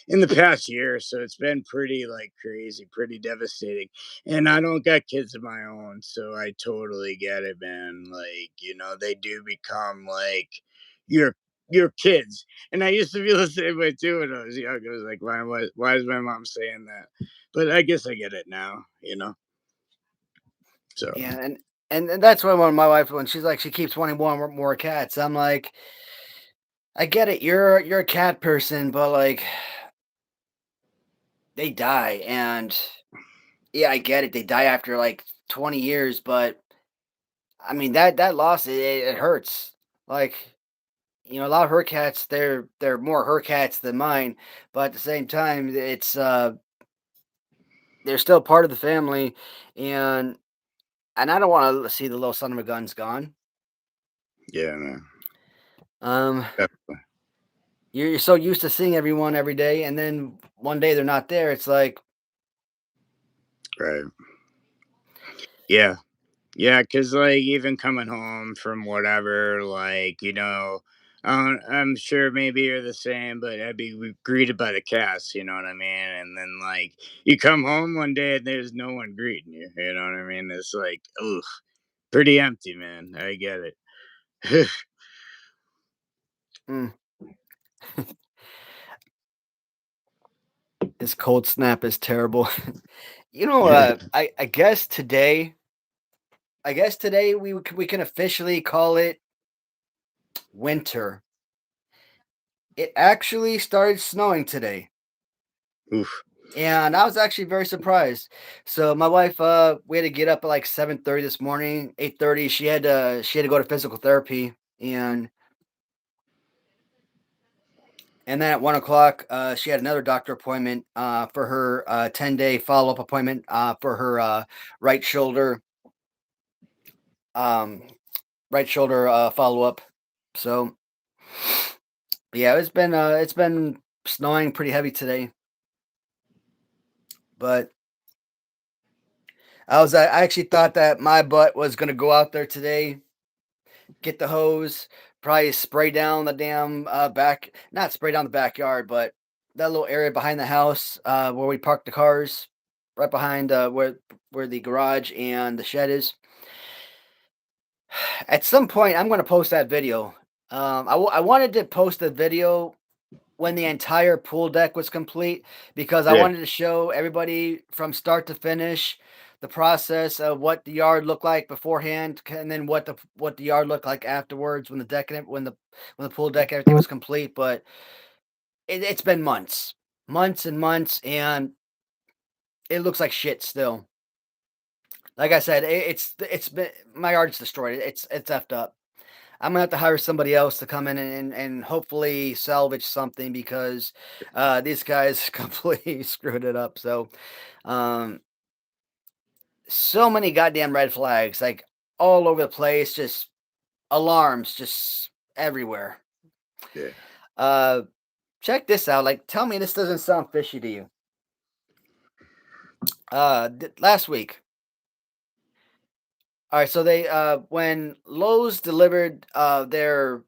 in the past year, so it's been pretty like crazy, pretty devastating. And I don't got kids of my own, so I totally get it, man. Like, they do become like your your kids. And I used to feel the same way too when I was young. I was like, why is my mom saying that? But I guess I get it now. So yeah, and that's when my wife when she's like she keeps wanting more cats. I'm like, I get it. You're a cat person, but like they die, and yeah, I get it. They die after like 20 years, but I mean, that loss, it hurts. Like, a lot of her cats, they're more her cats than mine, but at the same time, they're still part of the family, and I don't want to see the little son of a guns gone. Yeah, man. Um, Definitely. you're so used to seeing everyone every day, and then one day they're not there. It's like, Right. Yeah. Yeah, cause like, even coming home from whatever, like, I'm sure maybe you're the same, but I'd be greeted by the cast, you know what I mean? And then, like, you come home one day and there's no one greeting you, you know what I mean? It's like, ugh, pretty empty, man. I get it. mm, this cold snap is terrible. I guess today we can officially call it winter. It actually started snowing today. Oof. And I was actually very surprised. So my wife, we had to get up at like 7:30 this morning, 8:30. She had to go to physical therapy, and then at 1 o'clock, she had another doctor appointment for her 10-day follow-up appointment for her right shoulder um right shoulder follow-up. So yeah, it's been snowing pretty heavy today, but I actually thought that my butt was gonna go out there today, get the hose, probably spray down the damn not spray down the backyard, but that little area behind the house where we park the cars, right behind where the garage and the shed is. At some point, I'm going to post that video. I wanted to post the video when the entire pool deck was complete because I Yeah. wanted to show everybody from start to finish the process of what the yard looked like beforehand, and then what the yard looked like afterwards when the deck and when the pool deck everything was complete. But it's been months and months, and it looks like shit still. Like I said, it's been my yard's destroyed. It's effed up. I'm gonna have to hire somebody else to come in and hopefully salvage something because these guys completely screwed it up. Um, so many goddamn red flags, like all over the place, just alarms, just everywhere. Yeah. Uh, check this out. Like, tell me this doesn't sound fishy to you. Last week. All right, so they when Lowe's delivered their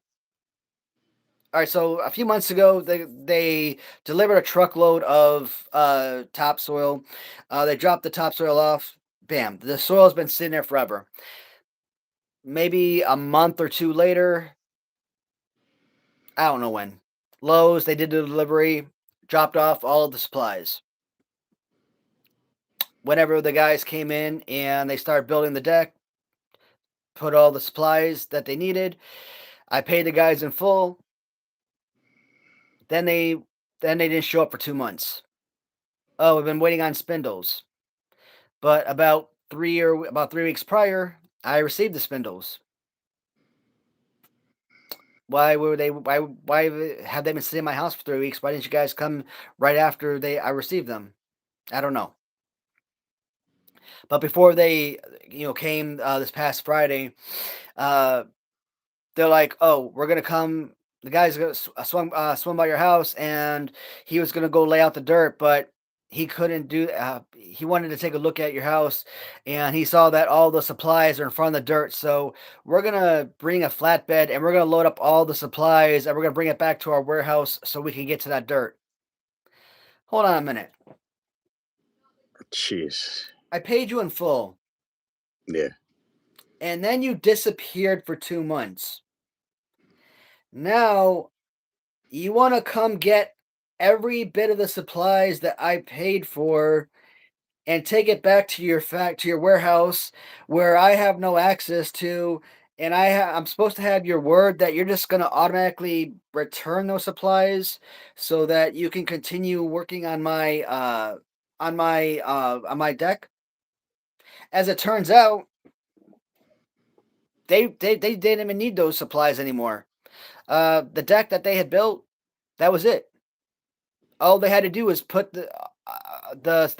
all right, so a few months ago, they delivered a truckload of topsoil. They dropped the topsoil off. Bam, the soil's been sitting there forever. Maybe a month or two later, I don't know when. Lowe's, they did the delivery, dropped off all of the supplies. Whenever the guys came in and they started building the deck, put all the supplies that they needed. I paid the guys in full. Then they didn't show up for 2 months. Oh, we've been waiting on spindles. But about 3 weeks prior, I received the spindles. Why have they been sitting in my house for 3 weeks? Why didn't you guys come right after I received them? I don't know. But before they came this past Friday, uh they're like, "Oh, we're gonna come." The guy's gonna swim by your house, and he was gonna go lay out the dirt, but he couldn't do. He wanted to take a look at your house, and he saw that all the supplies are in front of the dirt. So we're gonna bring a flatbed, and we're gonna load up all the supplies, and we're gonna bring it back to our warehouse so we can get to that dirt. Hold on a minute. Jeez. I paid you in full, Yeah. and then you disappeared for 2 months. Now you want to come get every bit of the supplies that I paid for and take it back to your warehouse where I have no access to, and I'm supposed to have your word that you're just going to automatically return those supplies so that you can continue working on my deck. As it turns out, they didn't even need those supplies anymore. The deck that they had built, that was it. All they had to do was put the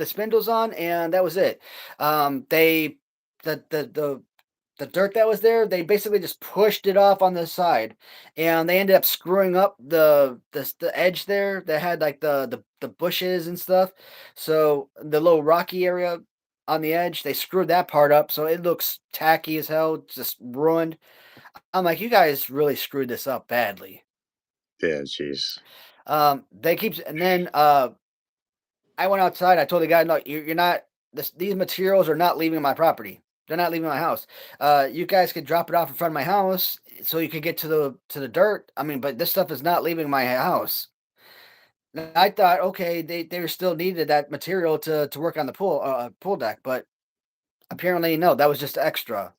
spindles on, and that was it. They the dirt that was there, they basically just pushed it off on the side, and they ended up screwing up the edge there that had like the bushes and stuff. So the little rocky area on the edge, they screwed that part up, so it looks tacky as hell, just ruined. I'm like, you guys really screwed this up badly. Yeah, jeez. They keep and then I went outside. I told the guy, "Look, you're not. These materials are not leaving my property. They're not leaving my house. You guys could drop it off in front of my house so you could get to the dirt. I mean, but this stuff is not leaving my house." And I thought, okay, they still needed that material to work on the pool deck, but apparently no. That was just extra.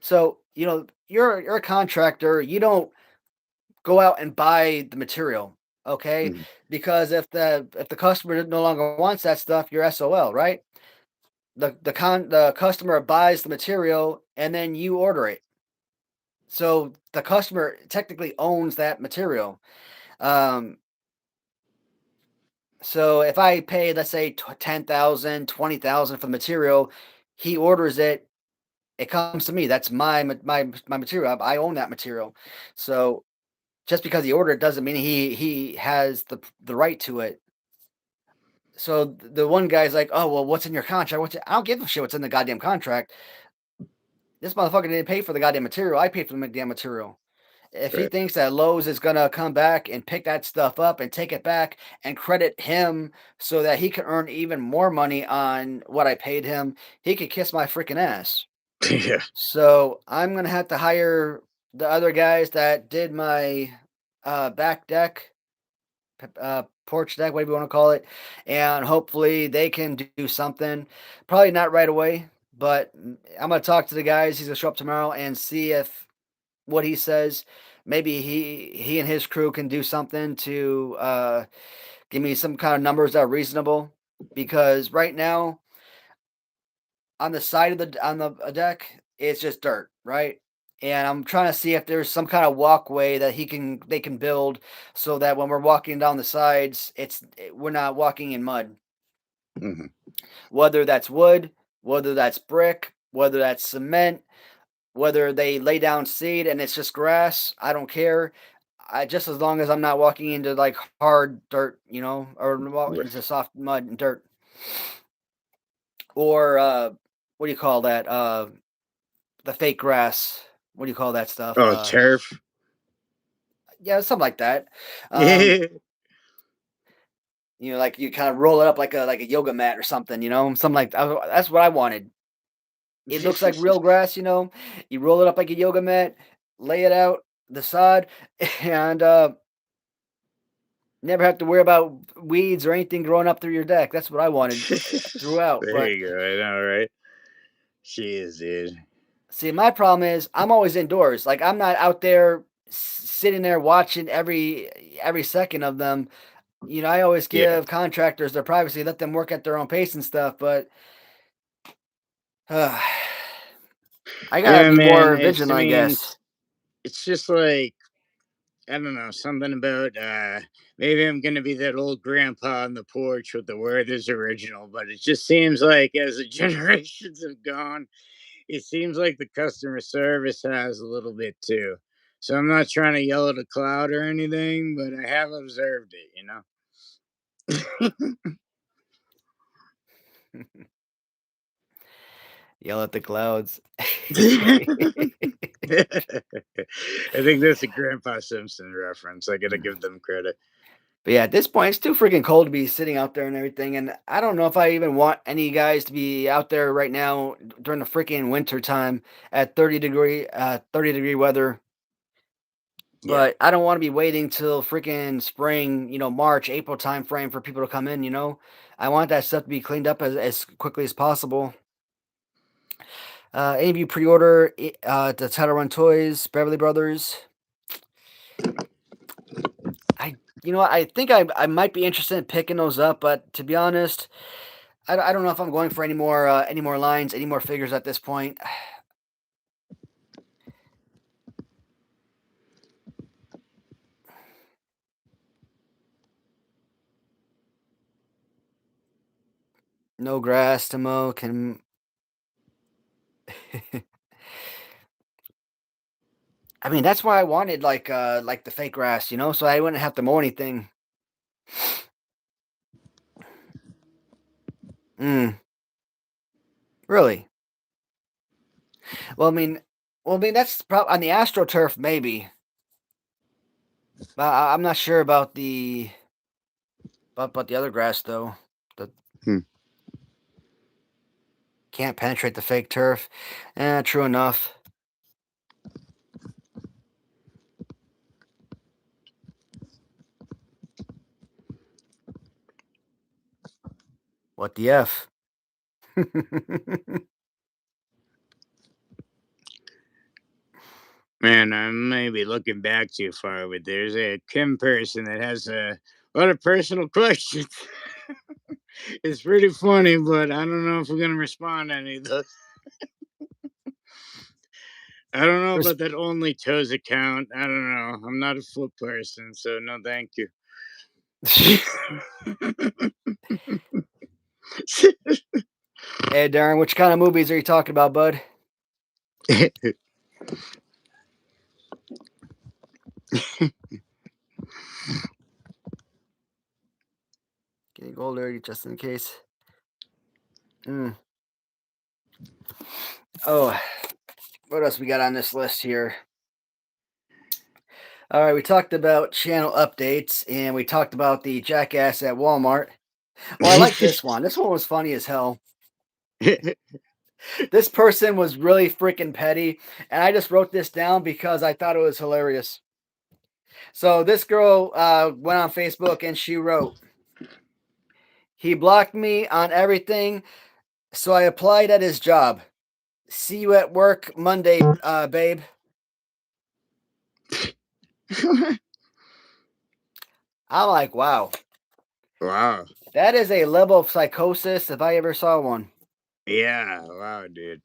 So you're a contractor. You don't go out and buy the material, okay? Mhm. Because if the customer no longer wants that stuff, you're SOL, right? The customer buys the material and then you order it. So the customer technically owns that material. Um, so if I pay, let's say 10,000, 20,000 for the material, he orders it, it comes to me. That's my material. I own that material. So just because he ordered it doesn't mean he has the right to it. So the one guy's like, "Oh well, what's in your contract? I don't give a shit what's in the goddamn contract. This motherfucker didn't pay for the goddamn material. I paid for the damn material. If he Right. thinks that Lowe's is gonna come back and pick that stuff up and take it back and credit him so that he can earn even more money on what I paid him, he could kiss my freaking ass. Yeah. So I'm gonna have to hire the other guys that did my back deck, porch deck, whatever you want to call it, and hopefully they can do something. Probably not right away, but I'm gonna talk to the guys. He's gonna show up tomorrow and see if what he says. Maybe he and his crew can do something to give me some kind of numbers that are reasonable. Because right now on the side of the on the deck, it's just dirt, right? And I'm trying to see if there's some kind of walkway that they can build so that when we're walking down the sides, we're not walking in mud. Mhm. Whether that's wood, whether that's brick, whether that's cement, whether they lay down seed and it's just grass, I don't care. I just as long as I'm not walking into like hard dirt, or Right. into soft mud and dirt, or what do you call that? The fake grass. What do you call that stuff? Oh, turf. Yeah, something like that. Um, Yeah. like you kind of roll it up like a yoga mat or something. Something like that. That's what I wanted. It looks like real grass. You roll it up like a yoga mat, lay it out the sod, and never have to worry about weeds or anything growing up through your deck. That's what I wanted throughout. There But you go. I know, right? Jeez, dude. see, my problem is I'm always indoors. Like I'm not out there sitting there watching every second of them. I always Yeah. give contractors their privacy, let them work at their own pace and stuff, but uh, I gotta Yeah, be man. more It's. I vigilant, I mean, guess. it's just like I don't know, something about maybe I'm gonna be that old grandpa on the porch with the Werther's original, but it just seems like as the generations have gone, it seems like the customer service has a little bit too. So I'm not trying to yell at a cloud or anything, but I have observed it, you know? Yell at the clouds. I think that's a Grandpa Simpson reference. I gotta give them credit. But yeah, at this point, it's too freaking cold to be sitting out there and everything. And I don't know if I even want any guys to be out there right now during the freaking winter time at 30-degree weather. Yeah. But I don't want to be waiting till freaking spring, March, April time frame for people to come in. I want that stuff to be cleaned up as quickly as possible. Any of you pre-order the Title Run Toys, Beverly Brothers? I, I think I might be interested in picking those up, but to be honest, I don't know if I'm going for any more lines, any more figures at this point. No grass to mow. Can I mean that's why I wanted like the fake grass, you know, so I wouldn't have to mow anything. Mm, really? Well, I mean, that's probably on the AstroTurf, maybe. I'm not sure about the other grass though. The Hmm. can't penetrate the fake turf. True enough. What the f? Man, I may be looking back too far, but there's a Kim person that has a lot of personal questions. It's pretty funny, but I don't know if we're gonna respond to any of those. I don't know There's about that only toes account. I don't know. I'm not a foot person, so no, thank you. Hey Darren, which kind of movies are you talking about, bud? Getting older, just in case. Mm. Oh, what else we got on this list here? All right, we talked about channel updates and we talked about the jackass at Walmart. Well, I like this one. This one was funny as hell. This person was really freaking petty, and I just wrote this down because I thought it was hilarious. So this girl went on Facebook and she wrote, "He blocked me on everything, so I applied at his job. See you at work Monday, babe." I'm like, wow, Wow. that is a level of psychosis if I ever saw one. Yeah. Wow, dude.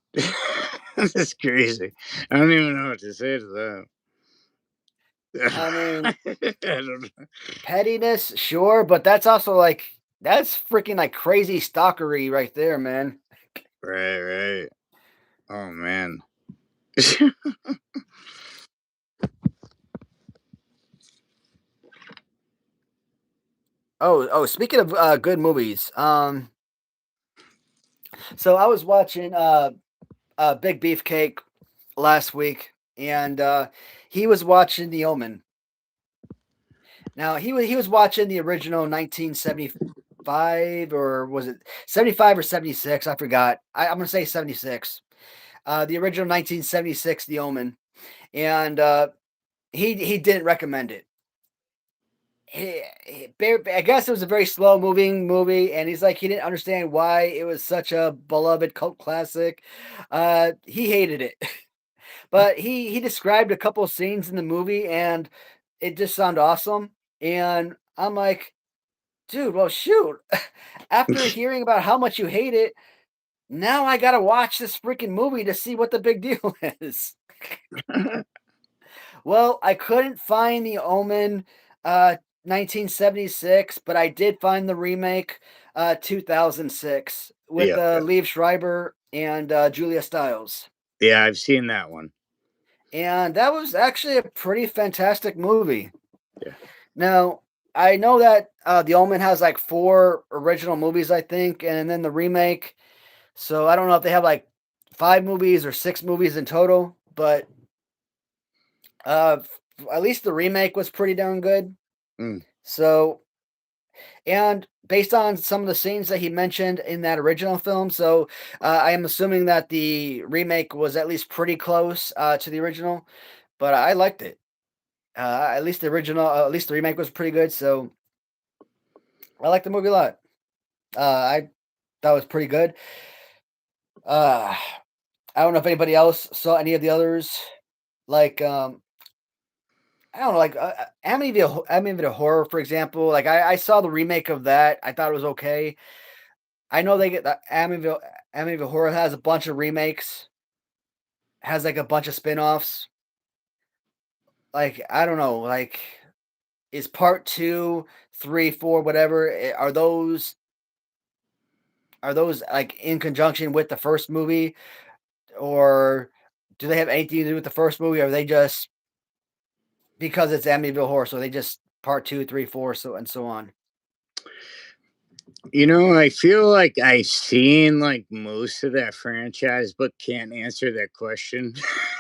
This is crazy. I don't even know what to say to that. I mean, I don't know. pettiness, sure, but that's also like that's freaking like crazy stalkery right there, man. Right, right. Oh man. Oh, speaking of good movies, so I was watching Big Beefcake last week, and he was watching The Omen. Now he was watching the original 1975, or was it 75 or 76? I forgot. I'm gonna say 76. The original 1976 The Omen, and he didn't recommend it. I guess it was a very slow moving movie, and he's like he didn't understand why it was such a beloved cult classic. He hated it. But he described a couple of scenes in the movie, and it just sounded awesome. And I'm like, dude, well, shoot. After hearing about how much you hate it, now I gotta watch this freaking movie to see what the big deal is. Well, I couldn't find the Omen 1976, but I did find the remake 2006 with Yep. Liev Schreiber and Julia Stiles. Yeah, I've seen that one. And that was actually a pretty fantastic movie. Yeah. Now, I know that The Omen has like four original movies, I think, and then the remake. So I don't know if they have like five movies or six movies in total, but uh, at least the remake was pretty darn good. Mm. So, and based on some of the scenes that he mentioned in that original film, so I am assuming that the remake was at least pretty close to the original, but I liked it. At least the original, at least the remake was pretty good. So I like the movie a lot. I thought it was pretty good. Uh, I don't know if anybody else saw any of the others. Like, I don't know, like Amityville Horror, for example. Like, I saw the remake of that. I thought it was okay. I know they get the Amityville Horror has a bunch of remakes, has like a bunch of spin-offs. Like, I don't know, like is part 2, 3, 4, whatever, are those like in conjunction with the first movie, or do they have anything to do with the first movie? Or are they just because it's Amityville Horror, so they just part 2, 3, 4, so and so on? I feel like I've seen like most of that franchise, but can't answer that question.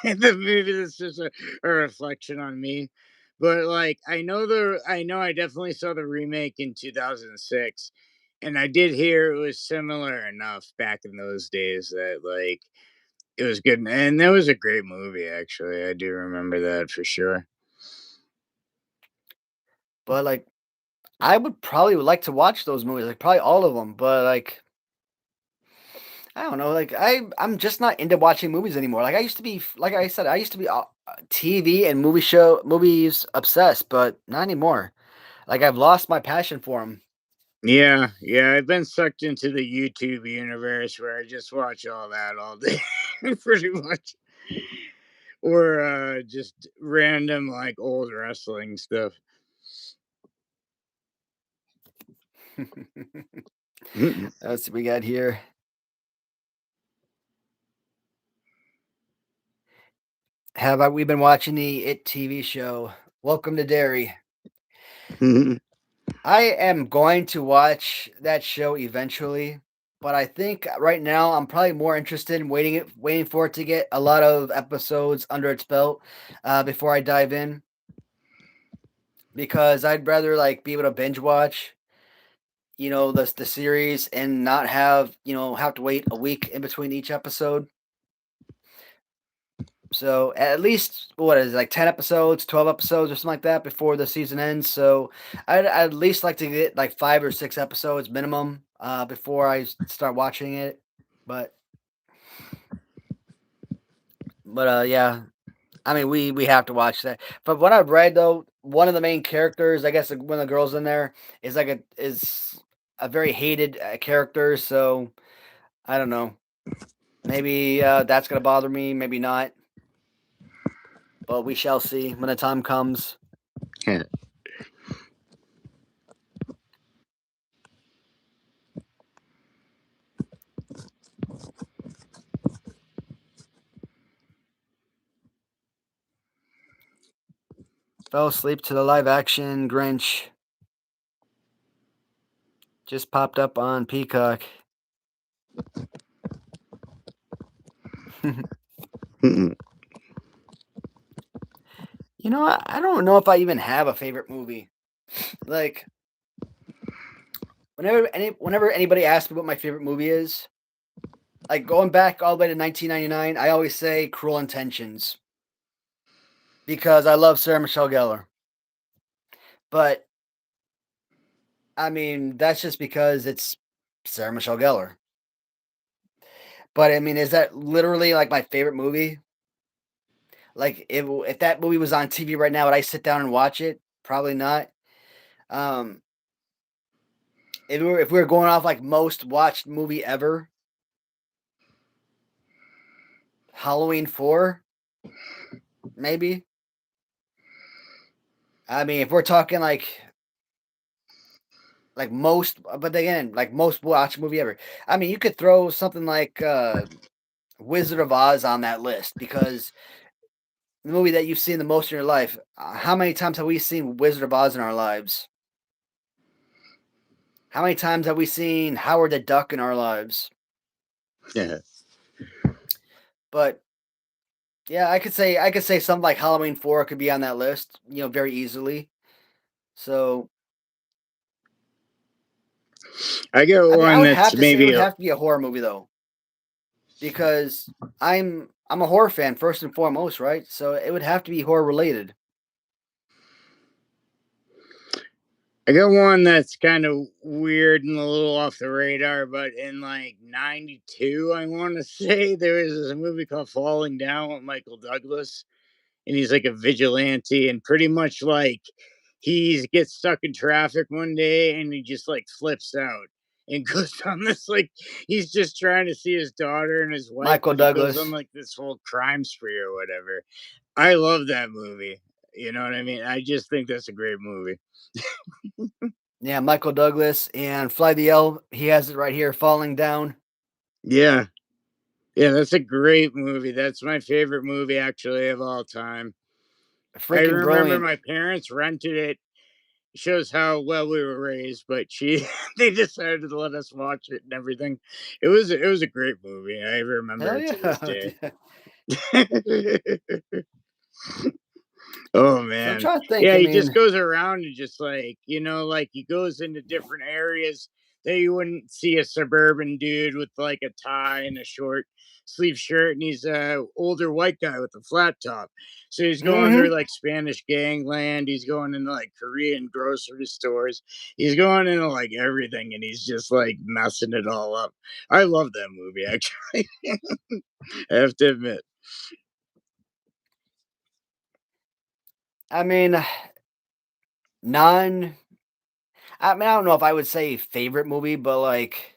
And then maybe that's just a reflection on me. But like I know I definitely saw the remake in 2006. And I did hear it was similar enough back in those days that like it was good. And that was a great movie, actually. I do remember that for sure. But like I would probably would like to watch those movies, like probably all of them. But like I don't know, like I'm just not into watching movies anymore. Like I used to be, like I said, I used to be TV and movies obsessed, but not anymore. Like I've lost my passion for them. Yeah, yeah, I've been sucked into the YouTube universe where I just watch all that all day, pretty much, or just random like old wrestling stuff. Let's see what we got here. Have I? We've been watching the It TV show. Welcome to Derry. I am going to watch that show eventually, but I think right now I'm probably more interested in waiting for it to get a lot of episodes under its belt before I dive in, because I'd rather like be able to binge watch, the series and not have to wait a week in between each episode. So at least what is it, like 10 episodes, 12 episodes, or something like that before the season ends. So I'd at least like to get like 5 or 6 episodes minimum before I start watching it. But yeah, I mean we have to watch that. But what I've read though, one of the main characters, I guess like, one of the girls in there is a very hated character. So I don't know. Maybe that's gonna bother me. Maybe not. But we shall see when the time comes. Fell asleep to the live action Grinch. Just popped up on Peacock. I don't know if I even have a favorite movie. Like whenever anybody asks me what my favorite movie is, like going back all the way to 1999, I always say Cruel Intentions because I love Sarah Michelle Gellar. But I mean, that's just because it's Sarah Michelle Gellar. But I mean, is that literally like my favorite movie? Like if that movie was on TV right now, would I sit down and watch it? Probably not. Um, if we were going off like most watched movie ever, Halloween 4, maybe. I mean, if we're talking like most, but again, like most watched movie ever. I mean, you could throw something like Wizard of Oz on that list because the movie that you've seen the most in your life. How many times have we seen Wizard of Oz in our lives? How many times have we seen Howard the Duck in our lives? Yeah. But yeah, I could say something like Halloween 4 could be on that list, very easily. So I get I mean, I one would that's have to say it maybe would have to be a horror movie though, because I'm a horror fan first and foremost, right? So it would have to be horror related. I got one that's kind of weird and a little off the radar, but in like '92, I want to say there was this movie called Falling Down with Michael Douglas, and he's like a vigilante, and pretty much like he gets stuck in traffic one day and he just like flips out, and goes on this like he's just trying to see his daughter and his wife, Michael but he goes on Douglas. like this whole crime spree or whatever. I love that movie. You know what I mean? I just think that's a great movie. Yeah, Michael Douglas and Fly the L. He has it right here, falling down. Yeah. Yeah, that's a great movie. That's my favorite movie actually of all time. I Freaking remember brilliant. my parents rented it. Shows how well we were raised, but she they decided to let us watch it and everything. It was a great movie. I remember Hell it to this yeah. day. Oh So I'm man. trying to think. Yeah, I he just mean, goes around and just like, like he goes into different areas that you wouldn't see a suburban dude with like a tie and a short sleeve shirt, and he's a older white guy with a flat top. So he's going through hmm like Spanish gangland, he's going into like Korean grocery stores, he's going into like everything, and he's just like messing it all up. I love that movie actually. I have to admit. I mean, non. I mean, I don't know if I would say favorite movie, but like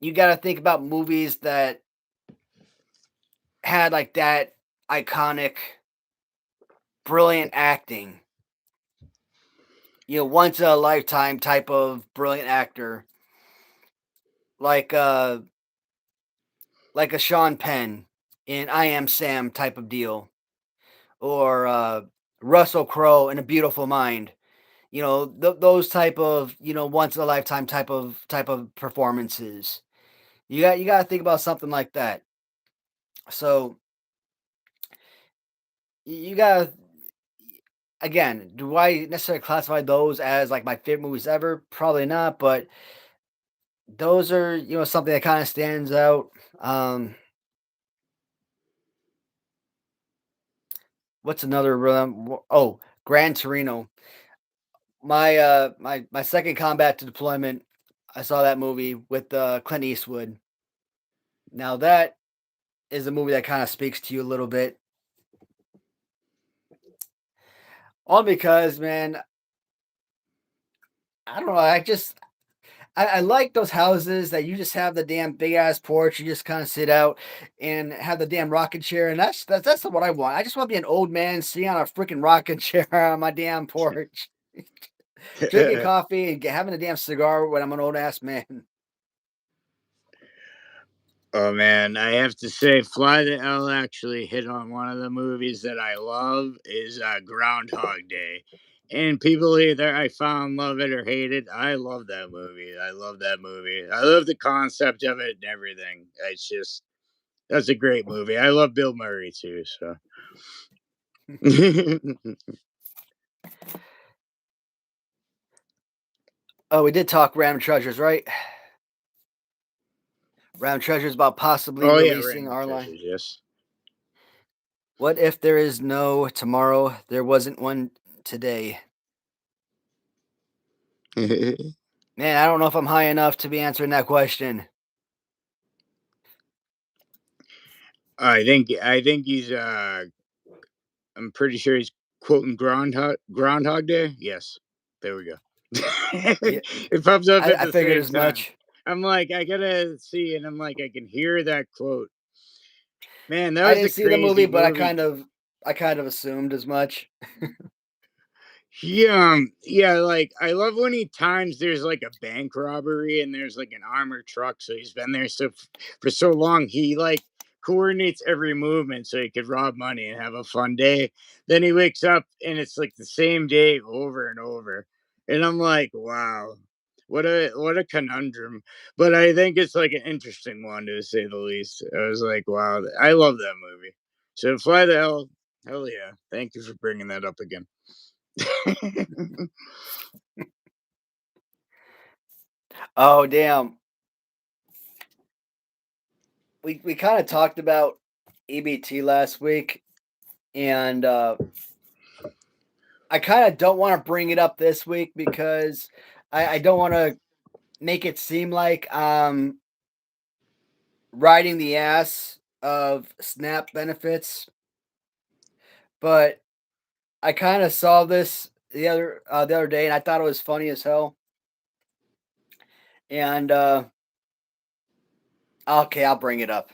you got to think about movies that had like that iconic, brilliant acting. Once in a lifetime type of brilliant actor, like uh, like a Sean Penn in I Am Sam type of deal, or Russell Crowe in A Beautiful Mind. Those type of once in a lifetime type of performances. You got to think about something like that. So you got to again. Do I necessarily classify those as like my favorite movies ever? Probably not, but those are something that kind of stands out. Um, what's another? Oh, Gran Torino. My second combat to deployment. I saw that movie with Clint Eastwood. Now that is a movie that kind of speaks to you a little bit. All because, man, I don't know. I like those houses that you just have the damn big ass porch. You just kind of sit out and have the damn rocking chair, and that's what I want. I just want to be an old man sitting on a freaking rocking chair on my damn porch, drinking coffee and having a damn cigar when I'm an old ass man. Oh man, I have to say, Fly the L actually hit on one of the movies that I love is Groundhog Day. And people either I found love it or hate it. I love that movie. I love that movie. I love the concept of it and everything. It's just that's a great movie. I love Bill Murray too. So Oh, we did talk Random Treasures, right? Random Treasures about possibly oh yeah, releasing Random our line. Treasures. Yes. What if there is no tomorrow? There wasn't one today. Man, I don't know if I'm high enough to be answering that question. I think he's I'm pretty sure he's quoting Groundhog Day. Yes, there we go. Yeah, It pops up at I the figured same as time. much. I'm like, I gotta see, and I'm like, I can hear that quote. Man, that I was didn't a see the movie, crazy but I movie. kind of assumed as much. Yeah, like I love when he times there's like a bank robbery and there's like an armored truck, so he's been there for so long. He like coordinates every movement so he could rob money and have a fun day. Then he wakes up and it's like the same day over and over, and I'm like, wow, what a conundrum. But I think it's like an interesting one to say the least. I was like, wow, I love that movie. So Fly the hell yeah! Thank you for bringing that up again. Oh damn. We kind of talked about EBT last week, and I kind of don't want to bring it up this week because I don't want to make it seem like riding the ass of SNAP benefits, but I kind of saw this the other day, and I thought it was funny as hell. And okay, I'll bring it up.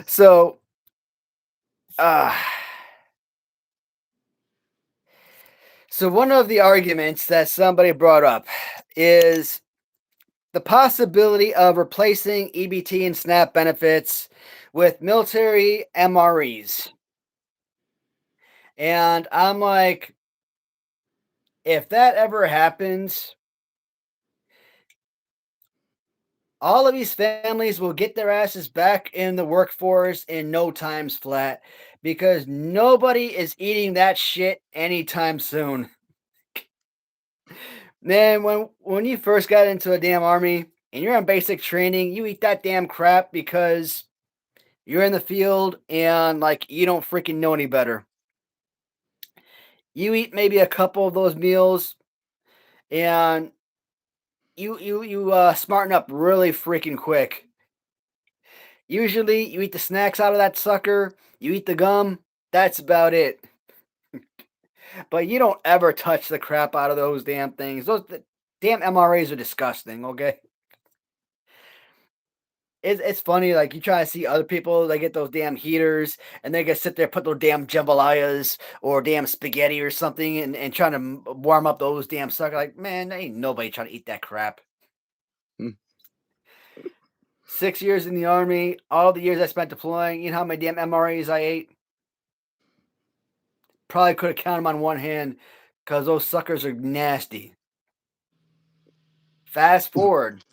So, uh, so one of the arguments that somebody brought up is the possibility of replacing EBT and SNAP benefits with military MREs. And I'm like, if that ever happens, all of these families will get their asses back in the workforce in no times flat because nobody is eating that shit anytime soon. Man, when you first got into a damn army and you're on basic training, you eat that damn crap because you're in the field and like you don't freaking know any better. You eat maybe a couple of those meals and you smarten up really freaking quick. Usually, you eat the snacks out of that sucker, you eat the gum, that's about it. But you don't ever touch the crap out of those damn things. Those damn MRAs are disgusting, okay? It's funny, like you try to see other people, they get those damn heaters and they can sit there, put those damn jambalayas or damn spaghetti or something and trying to warm up those damn suckers. Like, man, ain't nobody trying to eat that crap. 6 years in the army, all the years I spent deploying, you know how many damn MRAs I ate? Probably could have counted them on one hand because those suckers are nasty. Fast forward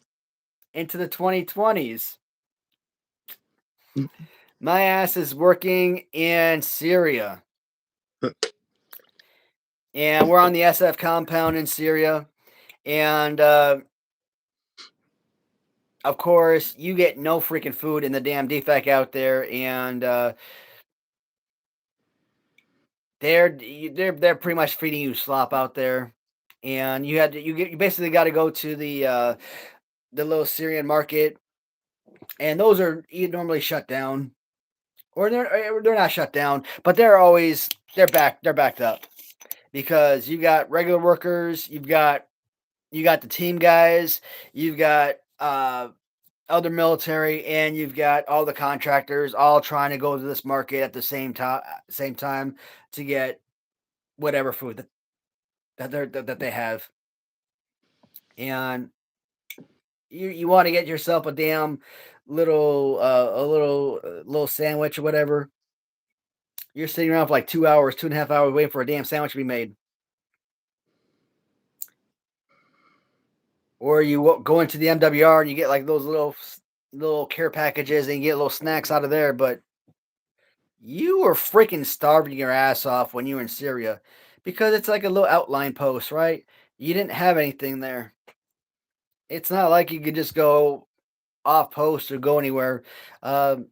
into the 2020s. My ass is working in Syria. And we're on the SF compound in Syria. And of course, you get no freaking food in the damn defect out there. And they're pretty much feeding you slop out there. And you basically got to go to the little Syrian market, and those are normally shut down, or they're not shut down, but they're backed up because you got regular workers, you got the team guys, you've got other military, and you've got all the contractors all trying to go to this market at the same time to get whatever food that they have, and you want to get yourself a damn little sandwich or whatever. You're sitting around for like 2 hours, 2.5 hours waiting for a damn sandwich to be made. Or you go into the MWR and you get like those little care packages and you get little snacks out of there. But you were freaking starving your ass off when you were in Syria because it's like a little outline post, right? You didn't have anything there. It's not like you could just go off post or go anywhere. Um,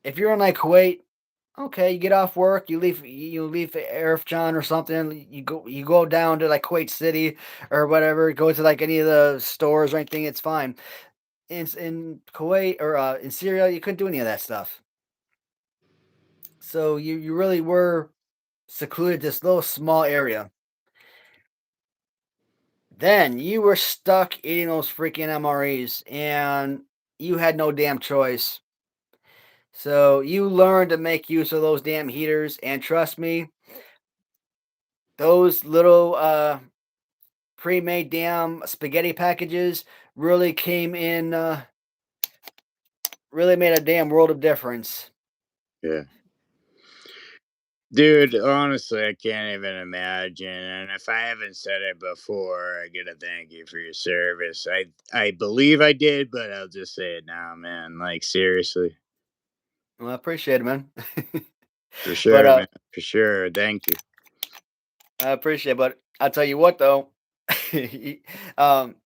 if you're in like Kuwait, okay, you get off work, you leave Arif or something, you go down to like Kuwait City or whatever, go to like any of the stores or anything, it's fine. In Kuwait or in Syria, you couldn't do any of that stuff. So you really were secluded this little small area. Then you were stuck eating those freaking MREs and you had no damn choice. So you learned to make use of those damn heaters, and trust me, those little pre-made damn spaghetti packages really came in, really made a damn world of difference. Yeah. Dude, honestly, I can't even imagine. And if I haven't said it before, I gotta thank you for your service. I believe I did, but I'll just say it now, man. Like seriously. Well, I appreciate it, man. For but sure, man. For sure. Thank you. I appreciate it. But I'll tell you what, though, um,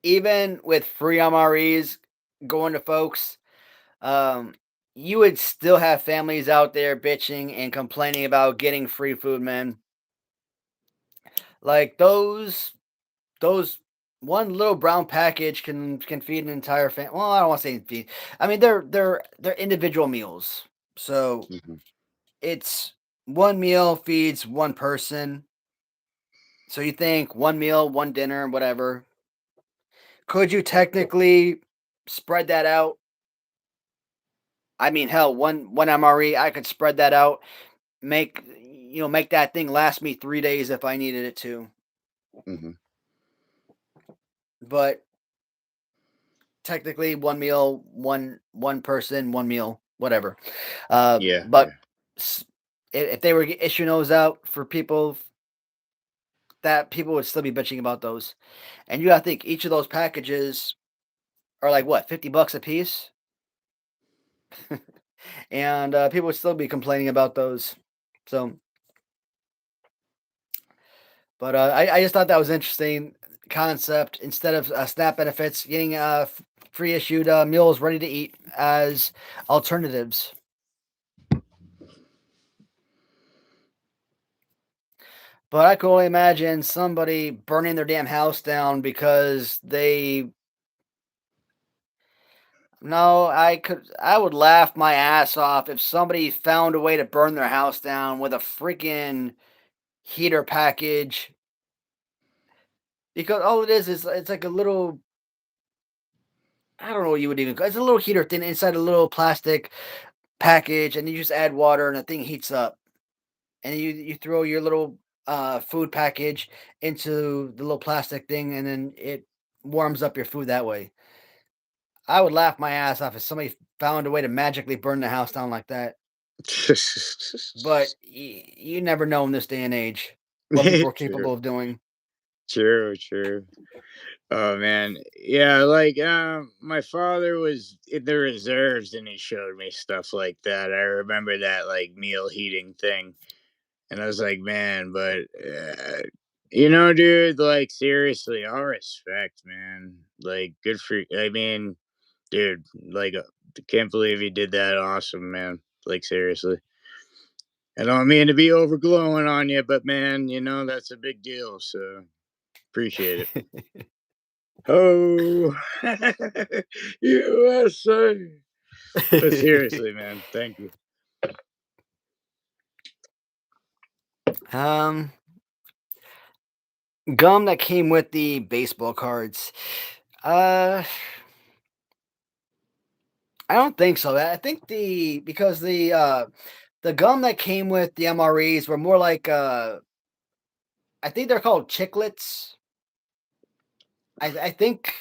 even with free MREs going to folks, um, you would still have families out there bitching and complaining about getting free food, man. Like those one little brown package can feed an entire family. Well, I don't want to say feed. I mean, they're individual meals. So Mhm. it's one meal feeds one person. So you think one meal, one dinner, whatever. Could you technically spread that out? I mean, hell, one MRE, I could spread that out, make make that thing last me 3 days if I needed it to. Mhm. But technically, one meal, one person, one meal, whatever. Yeah, But yeah. if they were issuing those out for people, that people would still be bitching about those. And you gotta think each of those packages are like what, $50 a piece, and people would still be complaining about those. So, but I just thought that was interesting concept. Instead of SNAP benefits, getting free issued meals ready to eat as alternatives. But I could only imagine somebody burning their damn house down because they. No, I would laugh my ass off if somebody found a way to burn their house down with a freaking heater package, because all it is it's like a little, I don't know what you would even call it's a little heater thing inside a little plastic package, and you just add water and the thing heats up. And you throw your little food package into the little plastic thing, and then it warms up your food that way. I would laugh my ass off if somebody found a way to magically burn the house down like that. But you never know in this day and age what people are True, capable of doing. true, true. Oh man, yeah. Like, my father was in the reserves, and he showed me stuff like that. I remember that like meal heating thing, and I was like, man, but dude, like seriously, all respect, man. Like, good for. I mean, dude, like, can't believe he did that. Awesome, man. Like, seriously. I don't mean to be overglowing on you, but man, that's a big deal. So appreciate it. Oh, USA. But seriously, man, thank you. um, Gum that came with the baseball cards. Uh, I don't think so. I think because the gum that came with the MREs were more like I think they're called chiclets. I think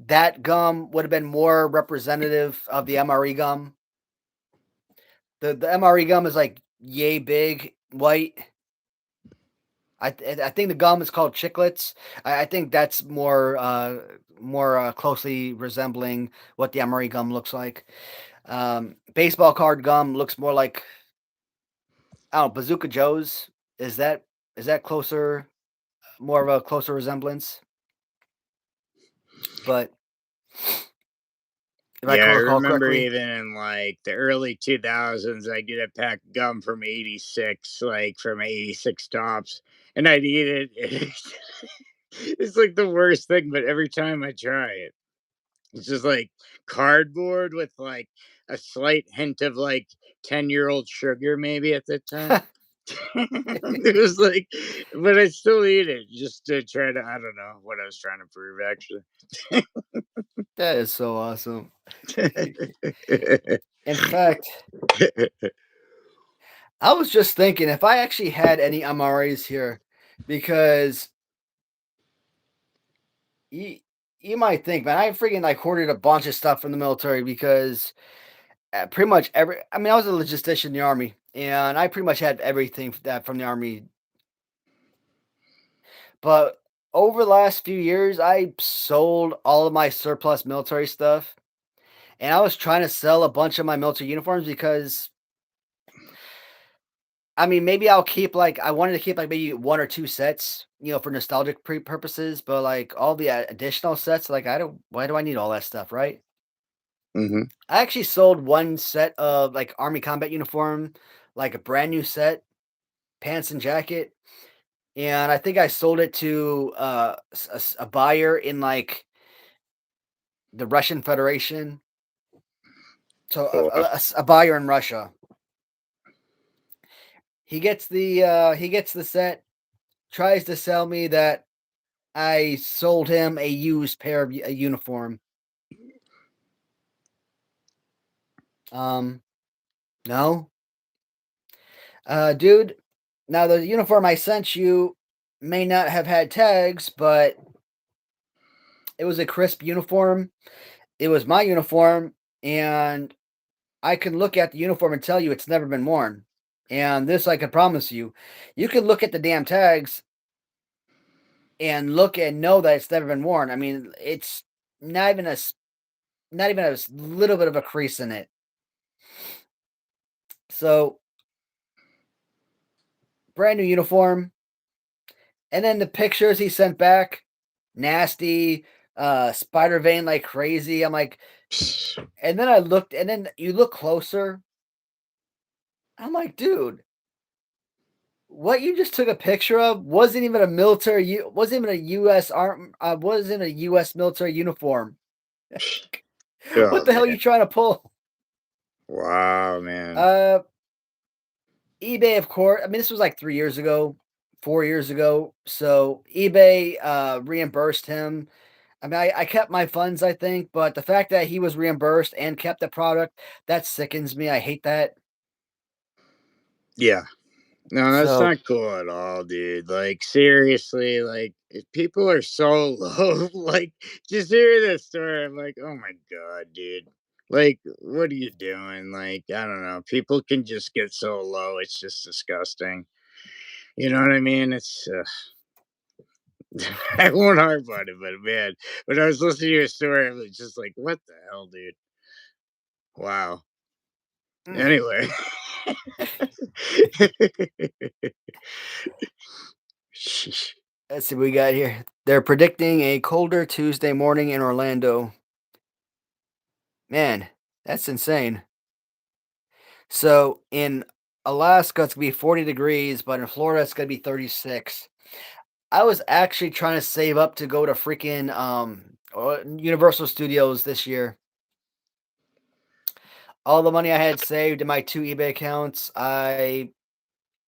that gum would have been more representative of the MRE gum. The MRE gum is like yay big, white. I think the gum is called chiclets. I think that's more closely resembling what the MRE gum looks like. Baseball card gum looks more like, I don't know, Bazooka Joe's. Is that is that closer, more of a closer resemblance? But if I Yeah, can I recall remember correctly, even in like the early 2000s, I get a pack of gum from 86, like from 86 tops, and I'd eat it. It's like the worst thing, but every time I try it, it's just like cardboard with like a slight hint of like 10-year-old sugar, maybe at the time. It was like, but I still eat it just to try to, I don't know what I was trying to prove actually. that is so awesome. In fact, I was just thinking if I actually had any MRAs here, because you you might think, man, I freaking like hoarded a bunch of stuff from the military because pretty much every. I mean, I was a logistician in the army, and I pretty much had everything that from the army. But over the last few years, I sold all of my surplus military stuff, and I was trying to sell a bunch of my military uniforms because I mean, maybe I'll keep like I wanted to keep like maybe one or two sets, for nostalgic purposes. But like all the additional sets, like I don't. Why do I need all that stuff, right? Hmm. I actually sold one set of like army combat uniform, like a brand new set, pants and jacket, and I think I sold it to a buyer in like the Russian Federation. So Oh, wow. a buyer in Russia. He gets the set. tries to sell me that I sold him a used pair of a uniform. No. Dude, now the uniform I sent you may not have had tags, but it was a crisp uniform. It was my uniform, and I can look at the uniform and tell you it's never been worn. And this I can promise you. You can look at the damn tags and look and know that it's never been worn. I mean, it's not even a not even a little bit of a crease in it. So, brand new uniform. And then the pictures he sent back, nasty, spider vein like crazy. I'm like, and then I looked, and then you look closer. I'm like, dude, what you just took a picture of wasn't even a military, wasn't even a U.S. wasn't a U.S. military uniform. What Oh the hell are man. you trying to pull? Wow, man. Uh, eBay, of course. I mean, this was like 3 years ago, 4 years ago. So eBay reimbursed him. I mean, I kept my funds, I think, but the fact that he was reimbursed and kept the product, that sickens me. I hate that. Yeah. No, that's So, not cool at all, dude. Like seriously, like if people are so low, like just hearing this story, I'm like, oh my god, dude. Like, what are you doing? Like, I don't know. People can just get so low. It's just disgusting. You know what I mean? It's I won't harp on it, but man, when I was listening to your story, I was just like, what the hell, dude? Wow. mm, Anyway. let's see what we got here. They're predicting a colder Tuesday morning in Orlando. Man, that's insane. So in Alaska, it's gonna be 40 degrees, but in Florida, it's gonna be 36. I was actually trying to save up to go to freaking Universal Studios this year. All the money I had saved in my two eBay accounts, I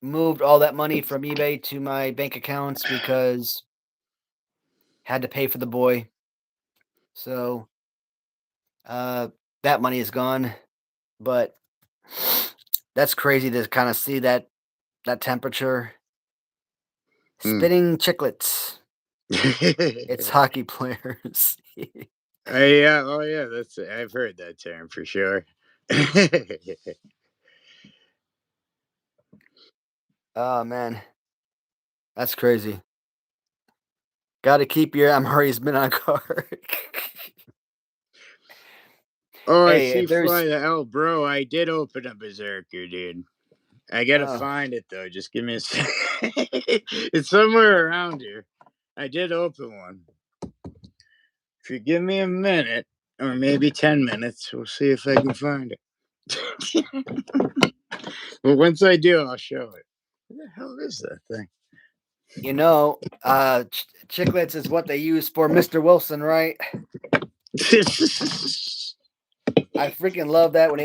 moved all that money from eBay to my bank accounts because had to pay for the boy. So uh that money is gone. But that's crazy to kind of see that temperature. Mm. Spinning chiclets. It's hockey players. Yeah, oh yeah, that's I've heard that term for sure. Oh man, that's crazy. Got to keep your MRE's been on guard. Oh, I Hey, see if Fly there's the L, bro. I did open a Berserker, dude. I gotta uh find it though. Just give me a sec. It's somewhere around here. I did open one. If you give me a minute, or maybe 10 minutes, we'll see if I can find it. But once I do, I'll show it. What the hell is that thing? chiclets is what they use for Mr. Wilson, right? I freaking love that when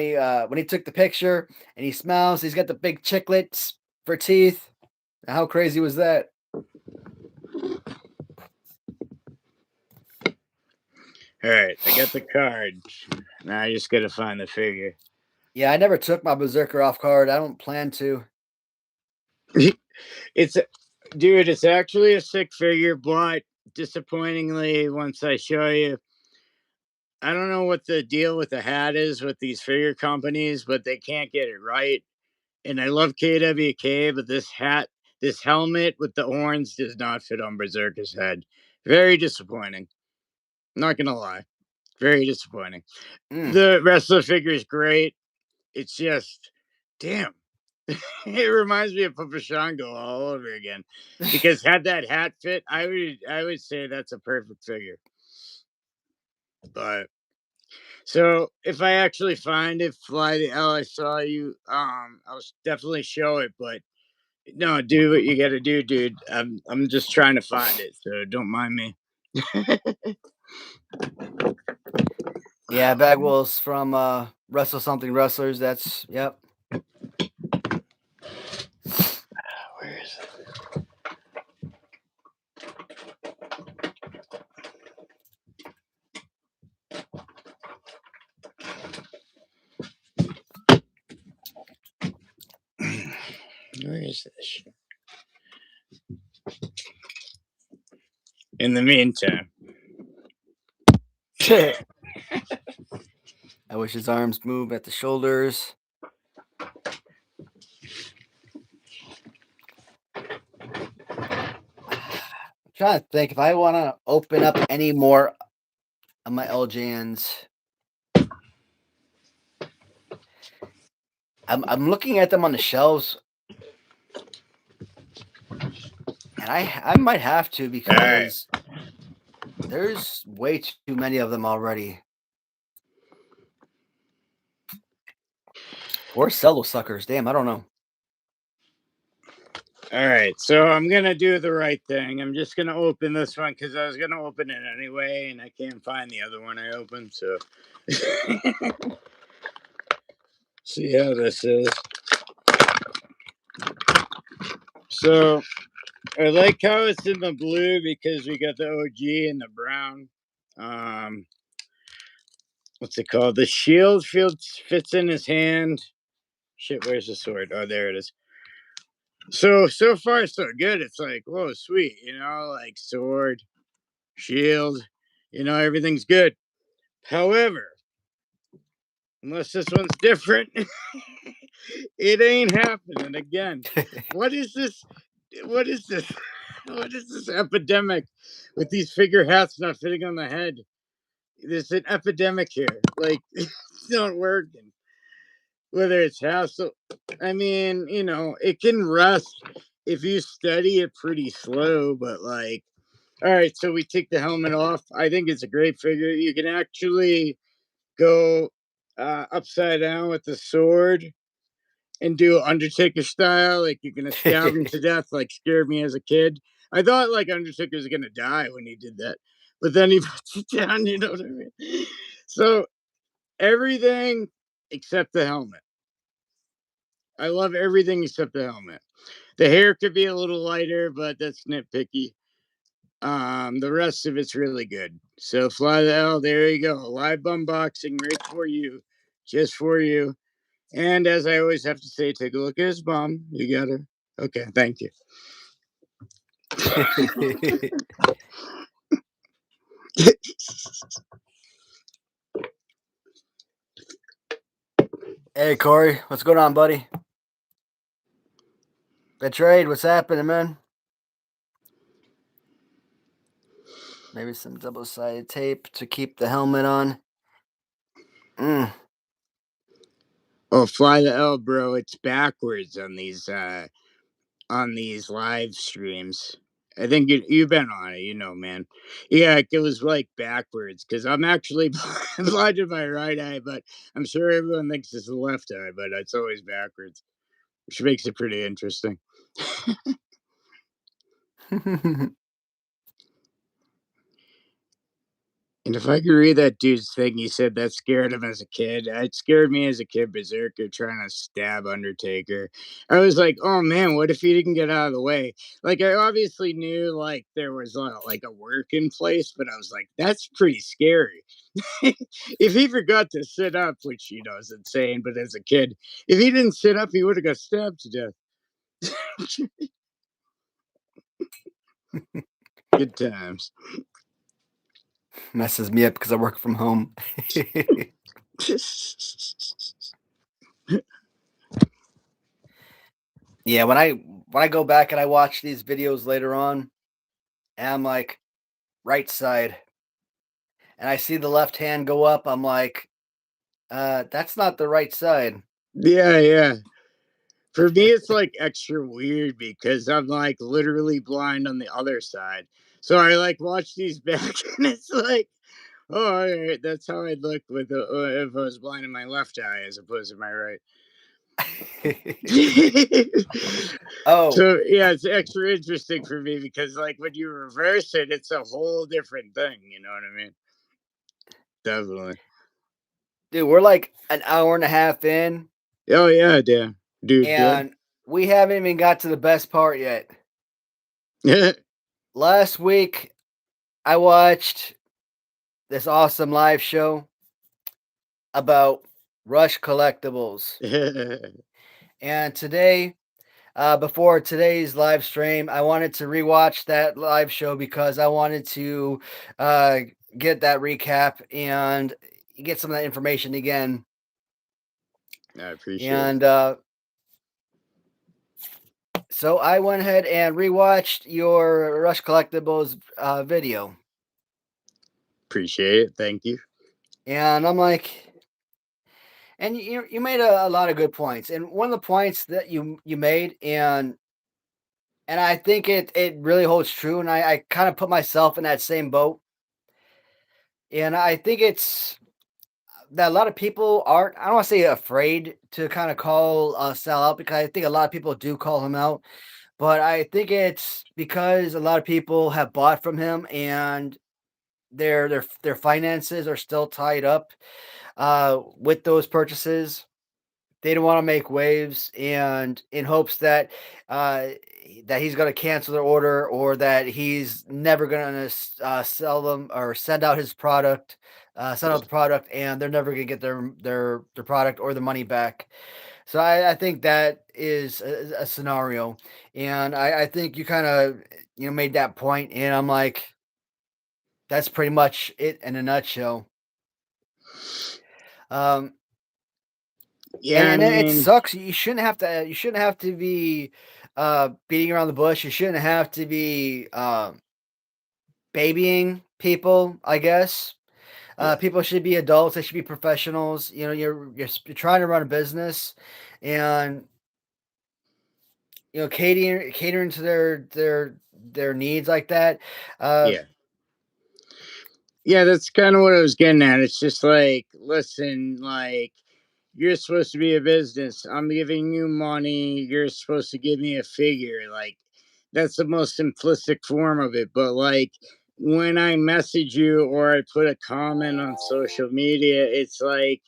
he took the picture and he smiles, he's got the big chiclets for teeth. How crazy was that? All right, I got the card. Now I just gotta find the figure. Yeah, I never took my Berserker off card. I don't plan to. It's dude, it's actually a sick figure, but disappointingly, once I show you, I don't know what the deal with the hat is with these figure companies, but they can't get it right. And I love KWK, but this hat, this helmet with the horns does not fit on Berserker's head. Very disappointing. Not gonna lie. Very disappointing. Mm. The rest of the figure is great. It's just, damn. It reminds me of Papa Shango all over again. Because had that hat fit, I would say that's a perfect figure. But so if I actually find it, Fly the L, I saw you. I'll definitely show it. But no, do what you got to do, dude. I'm just trying to find it, so don't mind me. Yeah, Bagwell's from Wrestle Something Wrestlers. That's yep. Where is it? Where is this shit? In the meantime. I wish his arms move at the shoulders. I'm trying to think if I want to open up any more of my LJNs. I'm looking at them on the shelves, and I might have to because there's way too many of them already. Or sell those suckers. Damn, I don't know. All right, so I'm gonna do the right thing. I'm just gonna open this one because I was gonna open it anyway, and I can't find the other one I opened. So, see how this is. So, I like how it's in the blue because we got the OG and the brown. What's it called? The shield fits in his hand. Shit, where's the sword? Oh, there it is. So far so good. It's like, whoa, sweet, like sword, shield, everything's good. However, unless this one's different, it ain't happening again. What is this? What is this? What is this epidemic with these figure hats not fitting on the head? There's an epidemic here. Like, it's not working. Whether it's hassle, I mean, it can rust if you study it pretty slow, but like, all right, so we take the helmet off. I think it's a great figure. You can actually go upside down with the sword and do Undertaker style. Like, you're going to stab him to death, like, scared me as a kid. I thought, like, Undertaker was going to die when he did that. But then he puts it down, you know what I mean? So, everything except the helmet. I love everything except the helmet. The hair could be a little lighter, but that's nitpicky. The rest of it's really good. So Fly the L, there you go. Live unboxing right for you. Just for you. And as I always have to say, take a look at his bum. You got her. Okay, thank you. Hey Corey, what's going on, buddy? Betrayed, what's happening, man? Maybe some double-sided tape to keep the helmet on. Oh, Fly the L, bro. It's backwards on these live streams. I think you've been on it, man. Yeah, it goes like backwards because I'm actually blind in my right eye, but I'm sure everyone thinks it's the left eye, but it's always backwards, which makes it pretty interesting. And if I could read that dude's thing, he said that scared him as a kid. It scared me as a kid, Berserker trying to stab Undertaker. I was like, oh man, what if he didn't get out of the way? Like, I obviously knew like there was like a work in place, but I was like, that's pretty scary. If he forgot to sit up, which is insane, but as a kid, if he didn't sit up, he would have got stabbed to death. Good times. Messes me up because I work from home. Yeah, when I go back and I watch these videos later on, and I'm like, right side, and I see the left hand go up, I'm like, that's not the right side. Yeah. For me, it's like extra weird because I'm like literally blind on the other side. So I like watch these back, and it's like, oh, all right, that's how I'd look with if I was blind in my left eye as opposed to my right. Oh, So yeah, it's extra interesting for me because like when you reverse it, it's a whole different thing. You know what I mean? Definitely. dude, we're like an hour and a half in, Oh yeah, damn, dude, good. and we haven't even got to the best part yet. Last week, I watched this awesome live show about Rush Collectibles. And today before today's live stream. I wanted to rewatch that live show because I wanted to uh, get that recap and get some of that information again. I appreciate it. And so I went ahead and rewatched your Rush Collectibles video, Appreciate it. Thank you. and I'm like, and you made a lot of good points. And one of the points that you made, and I think it really holds true. And I kind of put myself in that same boat. And I think it's that a lot of people aren't, I don't want to say afraid to kind of call Sal out, because I think a lot of people do call him out. But I think it's because a lot of people have bought from him, and their finances are still tied up with those purchases. They don't want to make waves, and in hopes that uh, that he's going to cancel their order, or that he's never going to sell them or send out the product, and they're never going to get their product or the money back. So I think that is a scenario, and I think you kind of made that point, and I'm like, that's pretty much it in a nutshell. Um, Yeah, I and it mean, sucks. You shouldn't have to be beating around the bush. You shouldn't have to be babying people, I guess. yeah. People should be adults. They should be professionals. You're trying to run a business, and catering to their needs like that. Uh, Yeah. Yeah, that's kind of what I was getting at. It's just like, listen, like, you're supposed to be a business. I'm giving you money. You're supposed to give me a figure. Like, that's the most simplistic form of it. But, like, when I message you or I put a comment on social media, it's like,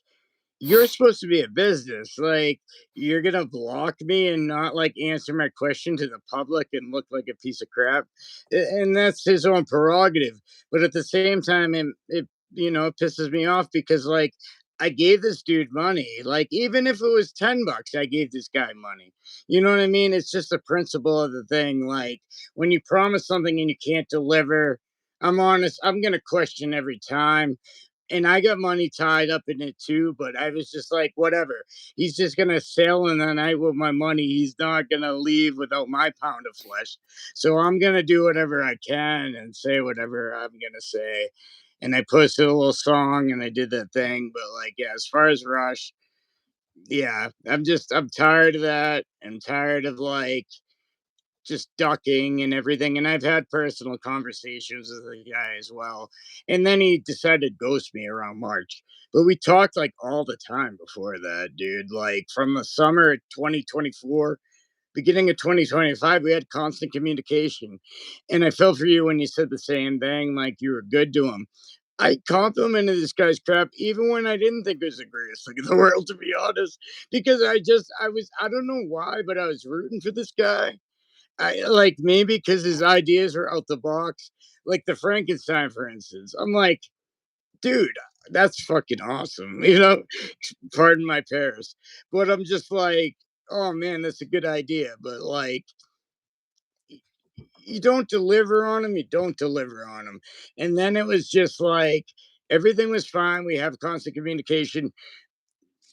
you're supposed to be a business. Like, you're gonna block me and not like answer my question to the public and look like a piece of crap. And that's his own prerogative. But at the same time, it pisses me off because like I gave this dude money. Like, even if it was $10, I gave this guy money. You know what I mean? It's just the principle of the thing. Like, when you promise something and you can't deliver, I'm honest, I'm gonna question every time, and I got money tied up in it too, but I was just like, whatever. He's just gonna sail in the night with my money. He's not gonna leave without my pound of flesh. So I'm gonna do whatever I can and say whatever I'm gonna say. And I posted a little song and I did that thing. But like, yeah, as far as Rush, yeah, I'm tired of that. I'm tired of like just ducking and everything. And I've had personal conversations with the guy as well. And then he decided to ghost me around March. But we talked like all the time before that, dude. Like from the summer of 2024, beginning of 2025, we had constant communication. And I felt for you when you said the same thing, like you were good to him. I complimented this guy's crap even when I didn't think it was the greatest thing in the world, to be honest. Because I don't know why, but I was rooting for this guy. I like maybe because his ideas are out the box, like the Frankenstein, for instance. I'm like, dude, that's fucking awesome. Pardon my Paris, but I'm just like, oh man, that's a good idea. But like, you don't deliver on them, you don't deliver on them. And then it was just like everything was fine. We have constant communication.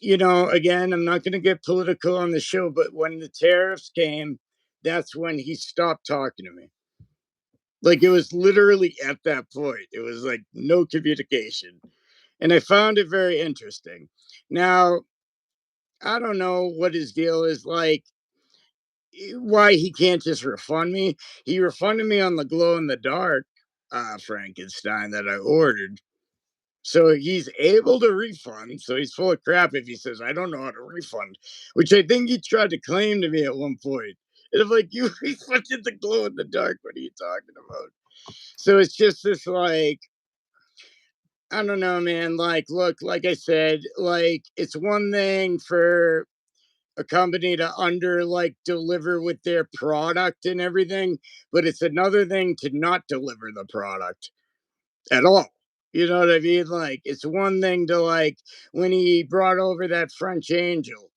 Again, I'm not going to get political on the show, but when the tariffs came, that's when he stopped talking to me. Like, it was literally at that point. It was like no communication. And I found it very interesting. Now, I don't know what his deal is like, why he can't just refund me. He refunded me on the glow in the dark Frankenstein that I ordered. So he's able to refund. So he's full of crap if he says, I don't know how to refund, which I think he tried to claim to me at one point. And I'm like, you refunded the glow in the dark. What are you talking about? So it's just this like, I don't know, man. Like, look, like I said, like it's one thing for a company to under like deliver with their product and everything, but it's another thing to not deliver the product at all. You know what I mean? Like, it's one thing to like when he brought over that French angel.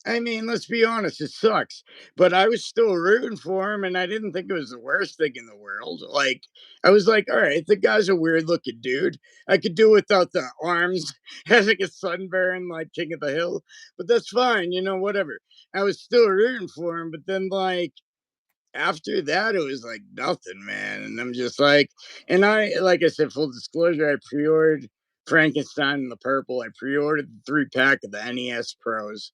I mean, let's be honest, it sucks. But I was still rooting for him, and I didn't think it was the worst thing in the world. Like, I was like, all right, the guy's a weird looking dude. I could do without the arms, having a sunburn like King of the Hill, but that's fine, whatever. I was still rooting for him, but then, like, after that, it was like nothing, man. And I'm just like I said, full disclosure, I pre ordered Frankenstein in the purple. I pre ordered the 3-pack of the NES Pros,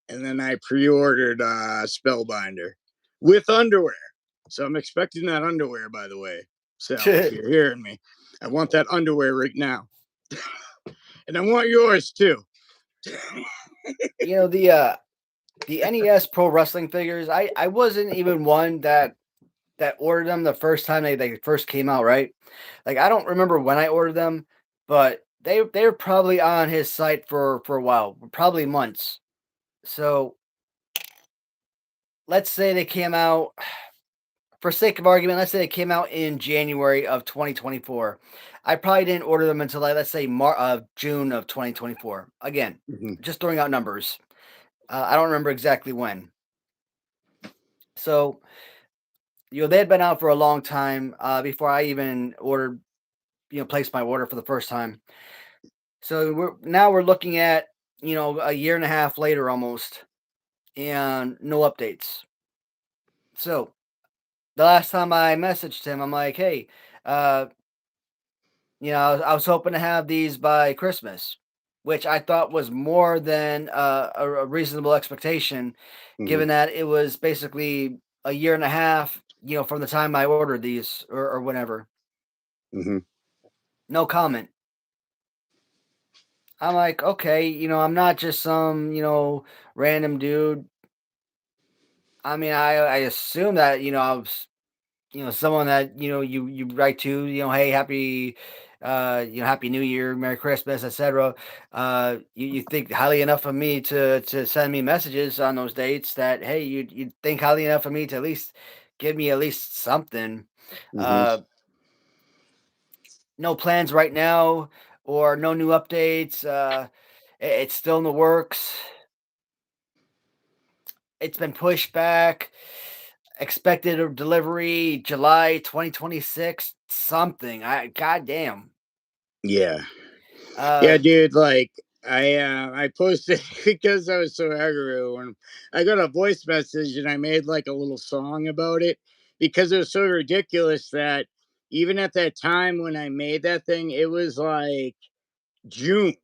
and then I pre-ordered Spellbinder with underwear. So I'm expecting that underwear, by the way. So if you're hearing me, I want that underwear right now, and I want yours too. You know, the NES Pro Wrestling figures, I wasn't even one that ordered them the first time they first came out, right? Like I don't remember when I ordered them, but they were probably on his site for a while, probably months. So let's say they came out, for sake of argument, let's say they came out in January of 2024. I probably didn't order them until like let's say June of 2024. Again, Mm-hmm. just throwing out numbers. I don't remember exactly when. So they had been out for a long time before I even ordered, placed my order for the first time. So we're looking at a year and a half later almost, and no updates. So the last time I messaged him, I'm like, hey, uh, I was hoping to have these by Christmas, which I thought was more than a reasonable expectation, Mm-hmm. given that it was basically a year and a half, from the time I ordered these or whatever. Mm-hmm. No comment. I'm like, okay, I'm not just some, random dude. I mean, I assume that, I was, someone that, you write to, hey, happy New Year, Merry Christmas, etc. You think highly enough of me to send me messages on those dates that, hey, you think highly enough of me to at least give me at least something. Mm-hmm. Uh, no plans right now or no new updates. It's still in the works. It's been pushed back. Expected a delivery July 2026. Something. Goddamn. Yeah. Yeah, Uh, dude. Like I posted because I was so aggravated when I got a voice message and I made like a little song about it because it was so ridiculous that even at that time when I made that thing, it was like June,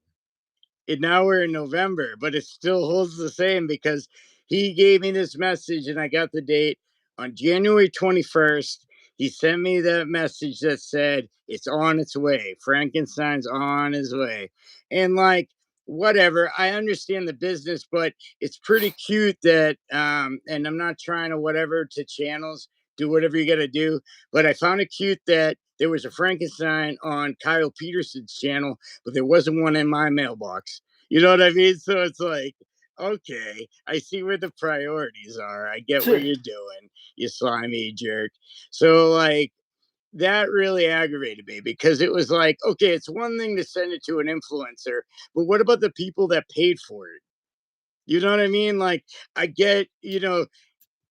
and now we're in November, but it still holds the same because he gave me this message and I got the date on January 21st. He sent me that message that said it's on its way. Frankenstein's on his way. And like, whatever, I understand the business, but it's pretty cute that, and I'm not trying to whatever to channels, do whatever you got to do. But I found it cute that there was a Frankenstein on Kyle Peterson's channel, but there wasn't one in my mailbox. You know what I mean? So it's like, okay, I see where the priorities are. I get what you're doing, you slimy jerk. So, like, that really aggravated me because it was like, okay, it's one thing to send it to an influencer, but what about the people that paid for it? You know what I mean? Like, I get,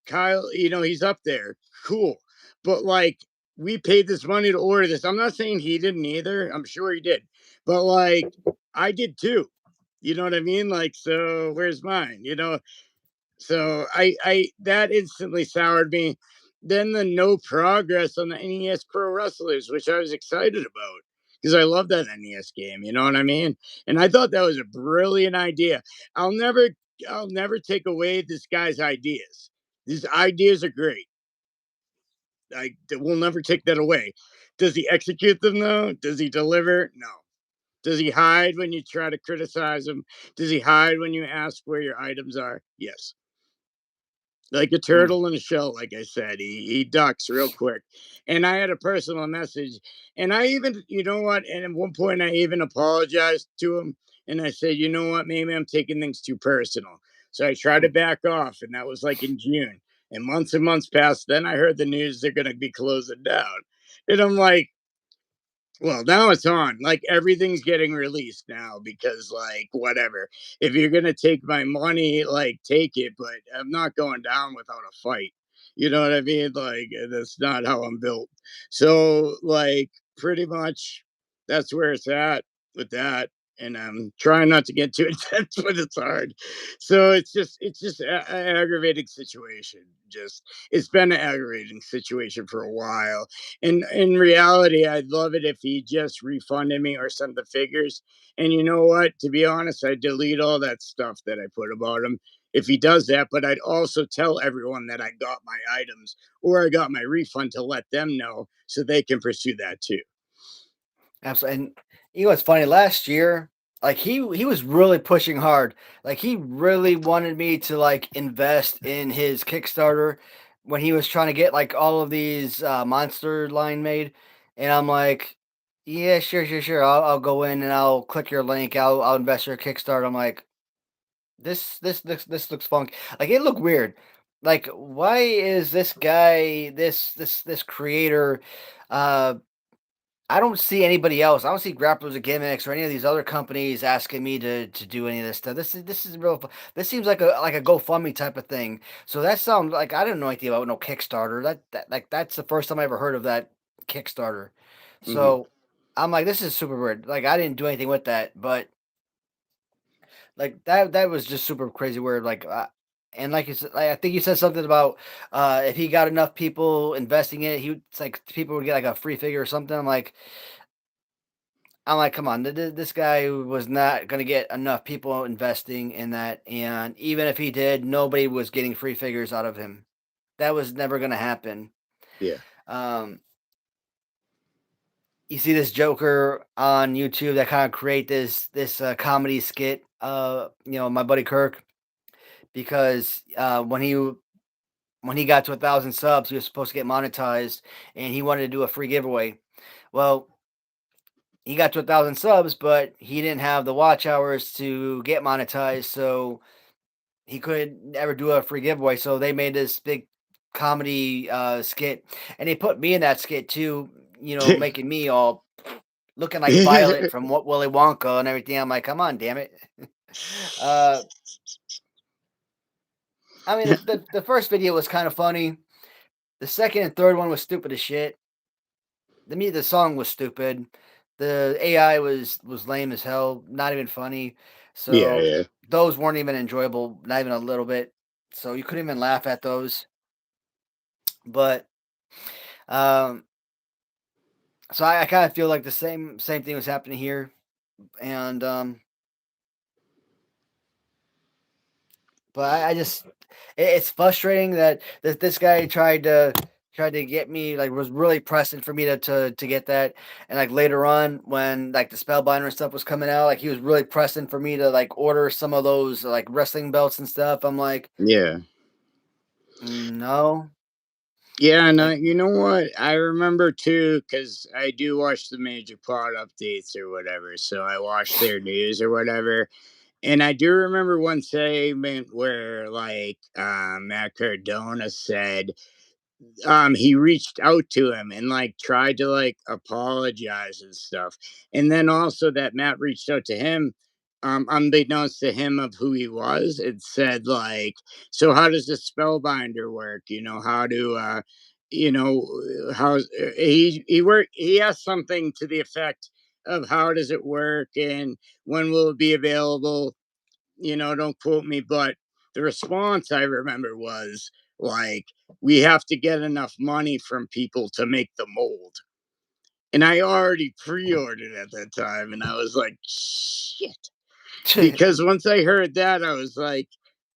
Kyle, he's up there. Cool. But like we paid this money to order this. I'm not saying he didn't either. I'm sure he did. But like I did too. You know what I mean? Like, so where's mine? So I that instantly soured me. Then the no progress on the NES Pro Wrestlers, which I was excited about because I love that NES game. You know what I mean? And I thought that was a brilliant idea. I'll never, I'll never take away this guy's ideas. These ideas are great. I will never take that away. Does he execute them though? Does he deliver? No. Does he hide when you try to criticize him? Does he hide when you ask where your items are? Yes. Like a mm, turtle in a shell, like I said, he ducks real quick. And I had a personal message, and I even, you know what? And at one point, I even apologized to him, and I said, you know what? Maybe I'm taking things too personal. So I tried to mm. back off, and that was like in June. And months passed. Then I heard the news they're going to be closing down, and I'm like, Well, now it's on. Like everything's getting released now because like whatever. If you're gonna take my money, like take it, but I'm not going down without a fight. You know what I mean? Like that's not how I'm built. So like pretty much that's where it's at with that. And I'm trying not to get too intense, but it's hard. So it's just a aggravating situation. Just it's been an aggravating situation for a while, and in reality, I'd love it if he just refunded me or sent the figures. And you know what? To be honest, I'd delete all that stuff that I put about him if he does that. But I'd also tell everyone that I got my items or I got my refund to let them know so they can pursue that too. Absolutely. And you know what's funny? Last year, like he was really pushing hard. Like he really wanted me to like invest in his Kickstarter when he was trying to get like all of these monster line made. And I'm like, yeah, sure, sure, sure. I'll go in and I'll click your link. I'll invest your Kickstarter. I'm like, this looks funky. Like it looked weird. Like why is this guy this creator uh I don't see anybody else. I don't see Grapplers or Gimmicks or any of these other companies asking me to do any of this stuff. This is real. This seems like a GoFundMe type of thing. So that sounds like I didn't know anything about no Kickstarter. That like that's the first time I ever heard of that Kickstarter. Hmm. So I'm like, this is super weird. Like I didn't do anything with that, but like that was just super crazy weird. Like and like you said, like, I think you said something about if he got enough people investing in it, it's like people would get like a free figure or something. I'm like, come on, this guy was not going to get enough people investing in that, and even if he did, nobody was getting free figures out of him. That was never going to happen. Yeah. Um, you see this Joker on YouTube that kind of create this comedy skit. My buddy Kirk, because when he got to 1,000 subs, he was supposed to get monetized, and he wanted to do a free giveaway. Well, he got to 1,000 subs, but he didn't have the watch hours to get monetized, so he couldn't ever do a free giveaway. So they made this big comedy skit, and they put me in that skit too. Making me all looking like Violet from what Willy Wonka and everything. I'm like, come on, damn it. uh, I mean, the first video was kind of funny. The second and third one was stupid as shit. The song was stupid. The AI was lame as hell, not even funny. Yeah, So yeah. those weren't even enjoyable, not even a little bit. So you couldn't even laugh at those. But um, so I kind of feel like the same thing was happening here, and but I just it's frustrating that this guy tried to get me, like was really pressing for me to get that, and like later on when like the Spellbinder and stuff was coming out, like he was really pressing for me to like order some of those like wrestling belts and stuff. I'm like, Yeah. No, Yeah, and like you know what? I remember too, because I do watch the major plot updates or whatever. So I watch their news or whatever. And I do remember one segment where, like, Matt Cardona said he reached out to him and like tried to like apologize and stuff. And then also that Matt reached out to him, unbeknownst to him of who he was, it said like, so how does this spellbinder work? How do you know how he asked something to the effect of how does it work and when will it be available? Don't quote me, but the response I remember was like, we have to get enough money from people to make the mold. And I already pre ordered at that time. And I was like, shit. Because once I heard that, I was like,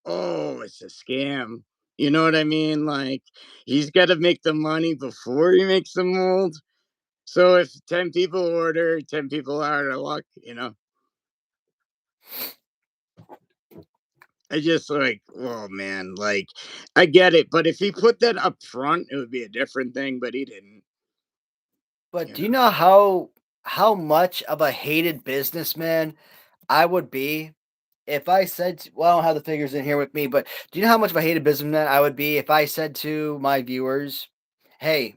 oh, it's a scam. You know what I mean? Like, he's got to make the money before he makes the mold. So if 10 people order, 10 people are out of luck. I just like, oh man, like I get it, but if he put that up front, it would be a different thing, but he didn't, but you do you know. know how much of a hated businessman I would be if I said well, I don't have the figures in here with me, but do you know how much of a hated businessman I would be if I said to my viewers, "Hey,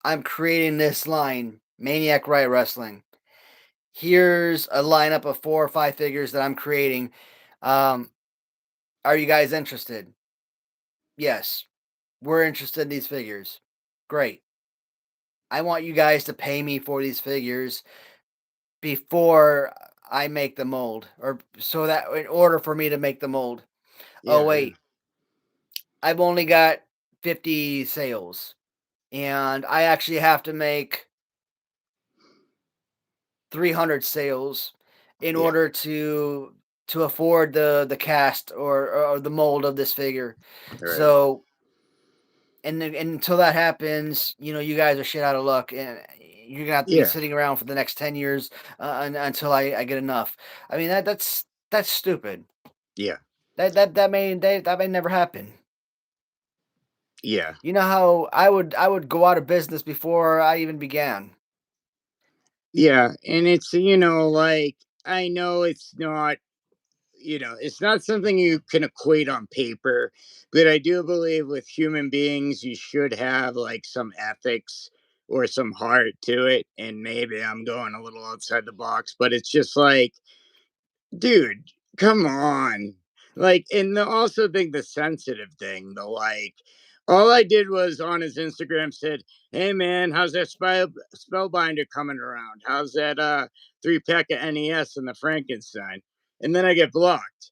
I'm creating this line. Maniac Riot Wrestling. Here's a lineup of 4 or 5 figures that I'm creating. Um, are you guys interested? Yes, we're interested in these figures. Great. I want you guys to pay me for these figures before I make the mold, or so that in order for me to make the mold. Oh, Yeah, yeah, wait, I've only got 50 sales, and I actually have to make 300 sales in yeah. order to afford the cast or the mold of this figure. Right. So and until that happens, you guys are shit out of luck, and you're gonna have to be Yeah, sitting around for the next 10 years until I get enough. I mean that's stupid. yeah, That may never happen. yeah, You know how I would go out of business before I even began. yeah. And it's, like, I know it's not, it's not something you can equate on paper, but I do believe with human beings, you should have like some ethics or some heart to it. And maybe I'm going a little outside the box, but it's just like, dude, come on. Like, and the also think the sensitive thing, the like, all I did was on his Instagram said, "Hey man, how's that spellbinder coming around? How's that 3 pack of NES and the Frankenstein?" And then I get blocked,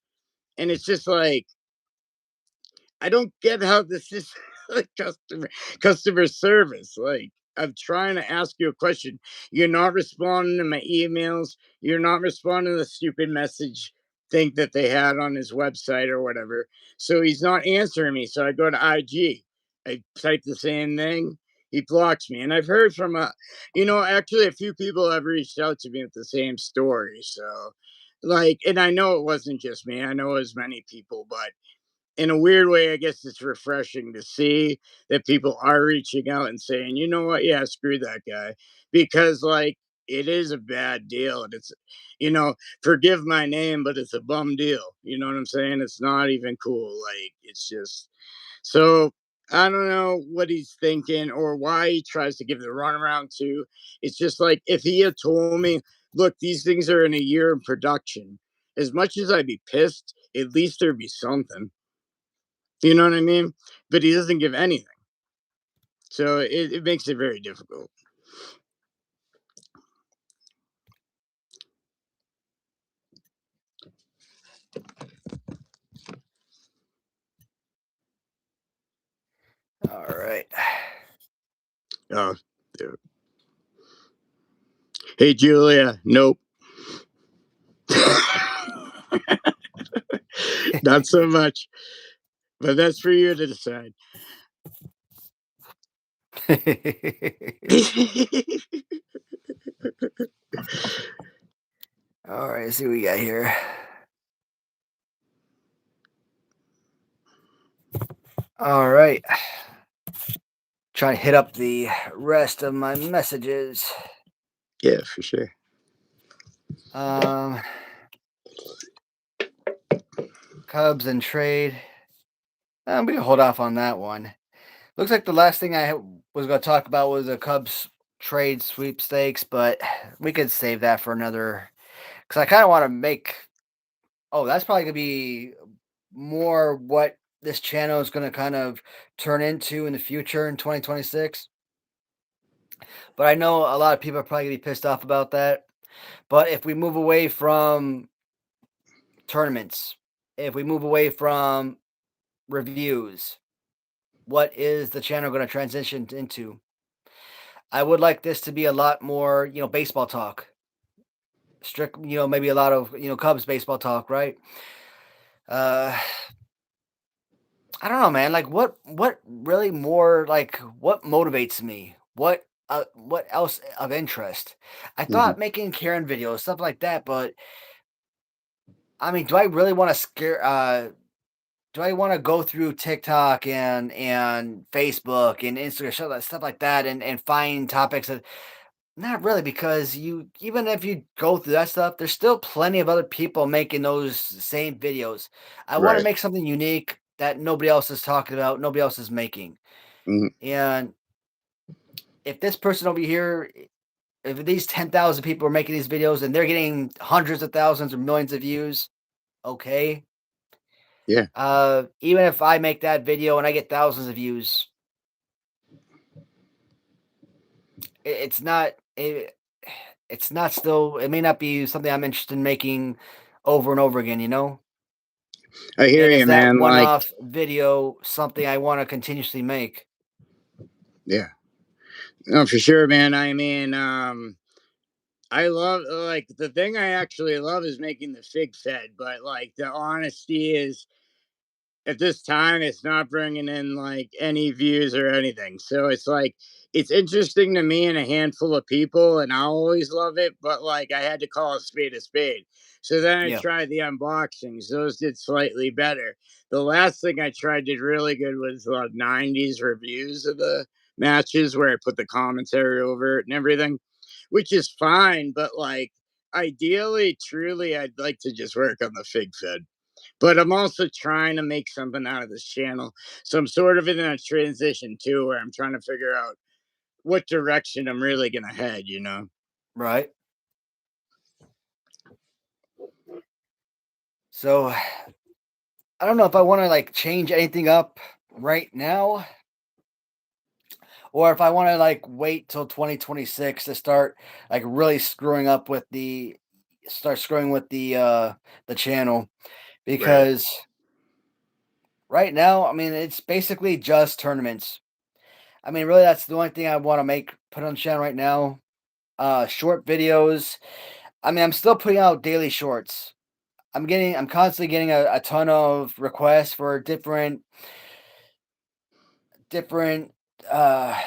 and it's just like, I don't get how this is like customer service. Like, I'm trying to ask you a question. You're not responding to my emails. You're not responding to the stupid message thing that they had on his website or whatever. So he's not answering me. So I go to IG. I type the same thing. He blocks me. And I've heard from actually a few people have reached out to me with the same story. So like, and I know it wasn't just me. I know it was many people, but in a weird way, I guess it's refreshing to see that people are reaching out and saying, you know what, yeah, screw that guy. Because like it is a bad deal. And it's, forgive my name, but it's a bum deal. You know what I'm saying? It's not even cool. Like it's just so I don't know what he's thinking or why he tries to give the runaround to. It's just like if he had told me, look, these things are in a year in production, as much as I'd be pissed, at least there'd be something. You know what I mean? But he doesn't give anything. So it makes it very difficult. All right. Oh, dude. Hey, Julia. Nope. Not so much. But that's for you to decide. All right, let's see what we got here. All right. Trying to hit up the rest of my messages. Yeah, for sure. Um, Cubs and trade. We can hold off on that one. Looks like the last thing I was going to talk about was the Cubs trade sweepstakes, but we could save that for another. Because I kind of want to make. Oh, that's probably going to be more what this channel is going to kind of turn into in the future in 2026. But I know a lot of people are probably going to be pissed off about that. But if we move away from tournaments, if we move away from reviews, what is the channel going to transition into? I would like this to be a lot more, baseball talk. Strict, maybe a lot of, Cubs baseball talk, right? Uh I don't know, man. Like what really more like what motivates me? What else of interest? I Hmm. thought making Karen videos, stuff like that, but I mean, do I really want to scare do I want to go through TikTok and Facebook and Instagram stuff like that and find topics that not really, because you even if you go through that stuff, there's still plenty of other people making those same videos. I want to Right. make something unique that nobody else is talking about, nobody else is making. Hmm. And if this person over here, if these 10,000 people are making these videos and they're getting hundreds of thousands or millions of views, okay. Yeah, Even if I make that video and I get thousands of views, it's not it's not still it may not be something I'm interested in making over and over again, you know? I hear And you, is that man. Like, one-off video something I want to continuously make? yeah, no, for sure, man. I mean, I love like the thing I actually love is making the fig fed, but like the honesty is at this time it's not bringing in like any views or anything. So it's like it's interesting to me and a handful of people, and I always love it. But like I had to call a spade a spade. So then I Yeah, tried the unboxings; those did slightly better. The last thing I tried did really good was '90s reviews of the matches where I put the commentary over it and everything, which is fine. But like ideally, truly, I'd like to just work on the fig fed, but I'm also trying to make something out of this channel. So I'm sort of in a transition too, where I'm trying to figure out what direction I'm really going to head, you know? right. So I don't know if I want to like change anything up right now or if I want to like wait till 2026 to start like really screwing up with the channel Right. because right now, I mean, it's basically just tournaments. I mean, really that's the only thing I want to make put on the channel right now. Short videos. I mean, I'm still putting out daily shorts. I'm constantly getting a ton of requests for different uh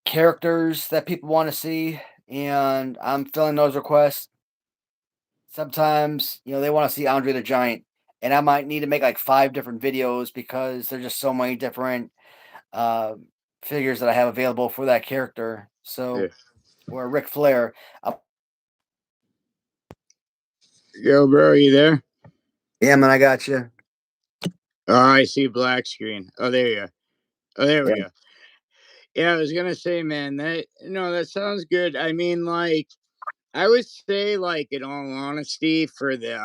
characters that people want to see, and I'm filling those requests. Sometimes, they want to see Andre the Giant, and I might need to make like 5 different videos because there's just so many different uh figures that I have available for that character. Yeah. So, or Ric Flair. Yo, bro, are you there? Yeah, man, I got you. Oh, I see black screen. Oh, there you go. Oh, there we Yeah. go. Yeah, I was gonna say, man, that no, that sounds good. I mean, like, I would say, like, in all honesty, for the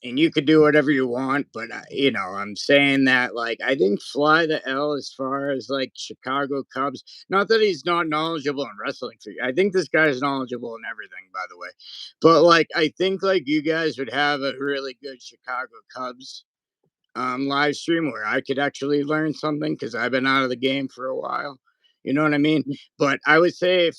and you could do whatever you want, but I'm saying that like I think Fly the L as far as like Chicago Cubs. Not that he's not knowledgeable in wrestling. I think this guy's knowledgeable in everything, by the way. But like I think like you guys would have a really good Chicago Cubs live stream where I could actually learn something because I've been out of the game for a while. You know what I mean? But I would say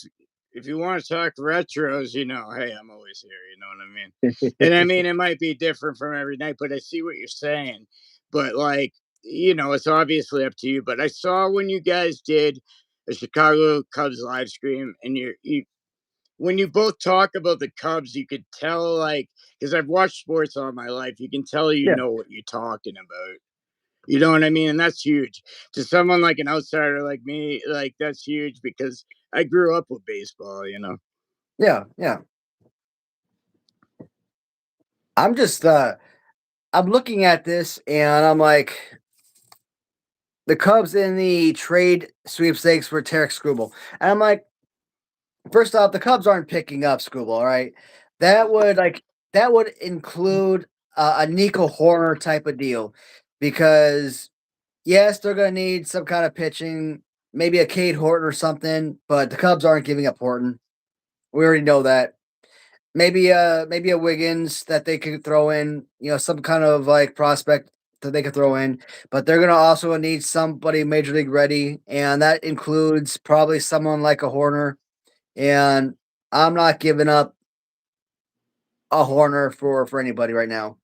if you want to talk retros, hey, I'm always here. You know what I mean? And I mean, it might be different from every night, but I see what you're saying. But like, it's obviously up to you. But I saw when you guys did a Chicago Cubs live stream, and you when you both talk about the Cubs, you could tell like because I've watched sports all my life, you can tell you Yeah. know what you're talking about. You know what I mean? And that's huge. To someone like an outsider like me, like that's huge because I grew up with baseball. Yeah, yeah. I'm just I'm looking at this and I'm like, the Cubs in the trade sweepstakes for Tarek Skubal. And I'm like, first off, the Cubs aren't picking up Skubal, all right? That would include a Nico Horner type of deal because yes, they're gonna need some kind of pitching, maybe a Cade Horton or something, but the Cubs aren't giving up Horton. We already know that. Maybe a Wiggins that they could throw in, some kind of like prospect that they could throw in, but they're gonna also need somebody major league ready, and that includes probably someone like a Horner. And I'm not giving up a Horner for anybody right now.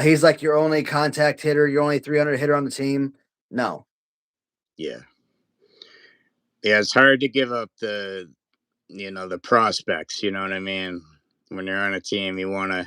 He's like your only contact hitter, your only 300 hitter on the team. No. Yeah. Yeah, it's hard to give up the prospects, you know what I mean? When you're on a team, you want to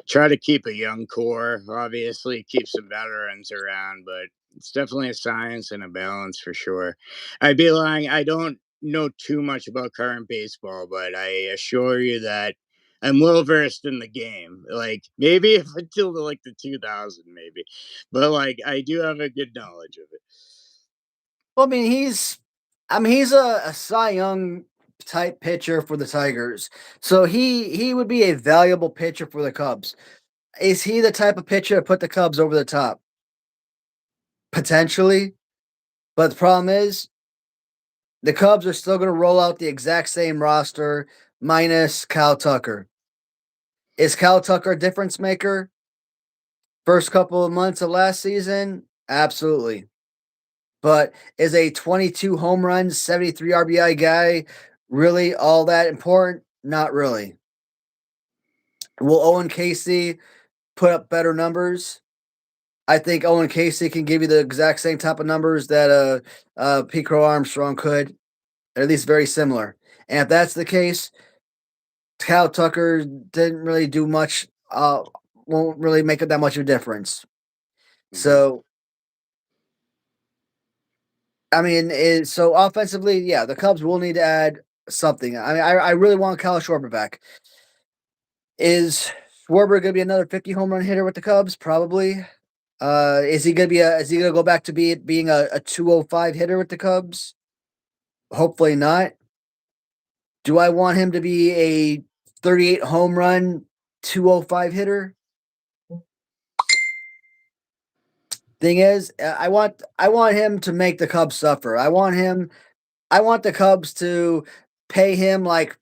try to keep a young core, obviously, keep some veterans around, but it's definitely a science and a balance for sure. I'd be lying, I don't know too much about current baseball, but I assure you that I'm well versed in the game. Like maybe if until like the 2000 maybe, but like I do have a good knowledge of it. Well, I mean, he's a Cy Young type pitcher for the Tigers. So he would be a valuable pitcher for the Cubs. Is he the type of pitcher to put the Cubs over the top? Potentially. But the problem is the Cubs are still going to roll out the exact same roster minus Kyle Tucker. Is Kyle Tucker a difference maker? First couple of months of last season? Absolutely. But is a 22 home runs, 73 RBI guy really all that important? Not really. Will Owen Casey put up better numbers? I think Owen Casey can give you the exact same type of numbers that Pete Crow Armstrong could, or at least very similar. And if that's the case, Kyle Tucker didn't really do much, won't really make it that much of a difference. Mhm. So, I mean, so offensively, yeah, the Cubs will need to add something. I mean, I really want Kyle Schwarber back. Is Schwarber going to be another 50 home run hitter with the Cubs? Probably. Is he gonna go back to being a 205 hitter with the Cubs? Hopefully not. Do I want him to be a 38 home run 205 hitter? Thing is, I want him to make the Cubs suffer. I want the Cubs to pay him like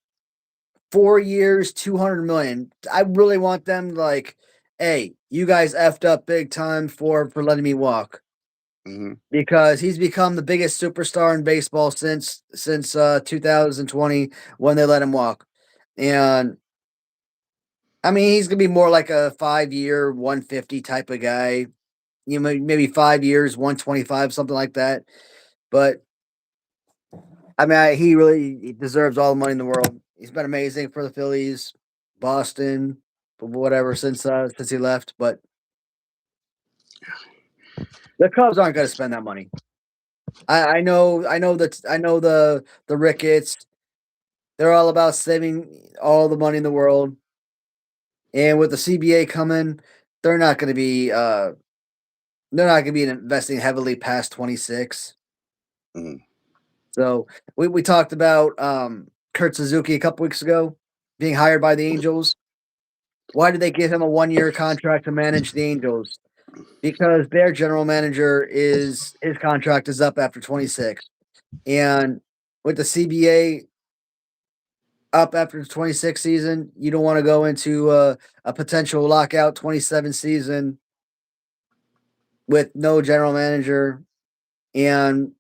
4 years, 200 million. I really want them to like, hey, you guys effed up big time for letting me walk. Mhm. Because he's become the biggest superstar in baseball since 2020 when they let him walk. And I mean, he's gonna be more like a 5 year, 150 type of guy. You know, maybe 5 years, 125, something like that. But I mean, he really deserves all the money in the world. He's been amazing for the Phillies, Boston, whatever since he left. But the Cubs aren't going to spend that money. I know the Ricketts. They're all about saving all the money in the world. And with the CBA coming, they're not going to be investing heavily past 26. Mhm. So we talked about Kurt Suzuki a couple weeks ago being hired by the Angels. Why did they give him a 1 year contract to manage the Angels? Because their general manager is his contract is up after 26. And with the CBA up after the 26 season, you don't want to go into a potential lockout 27 season with no general manager and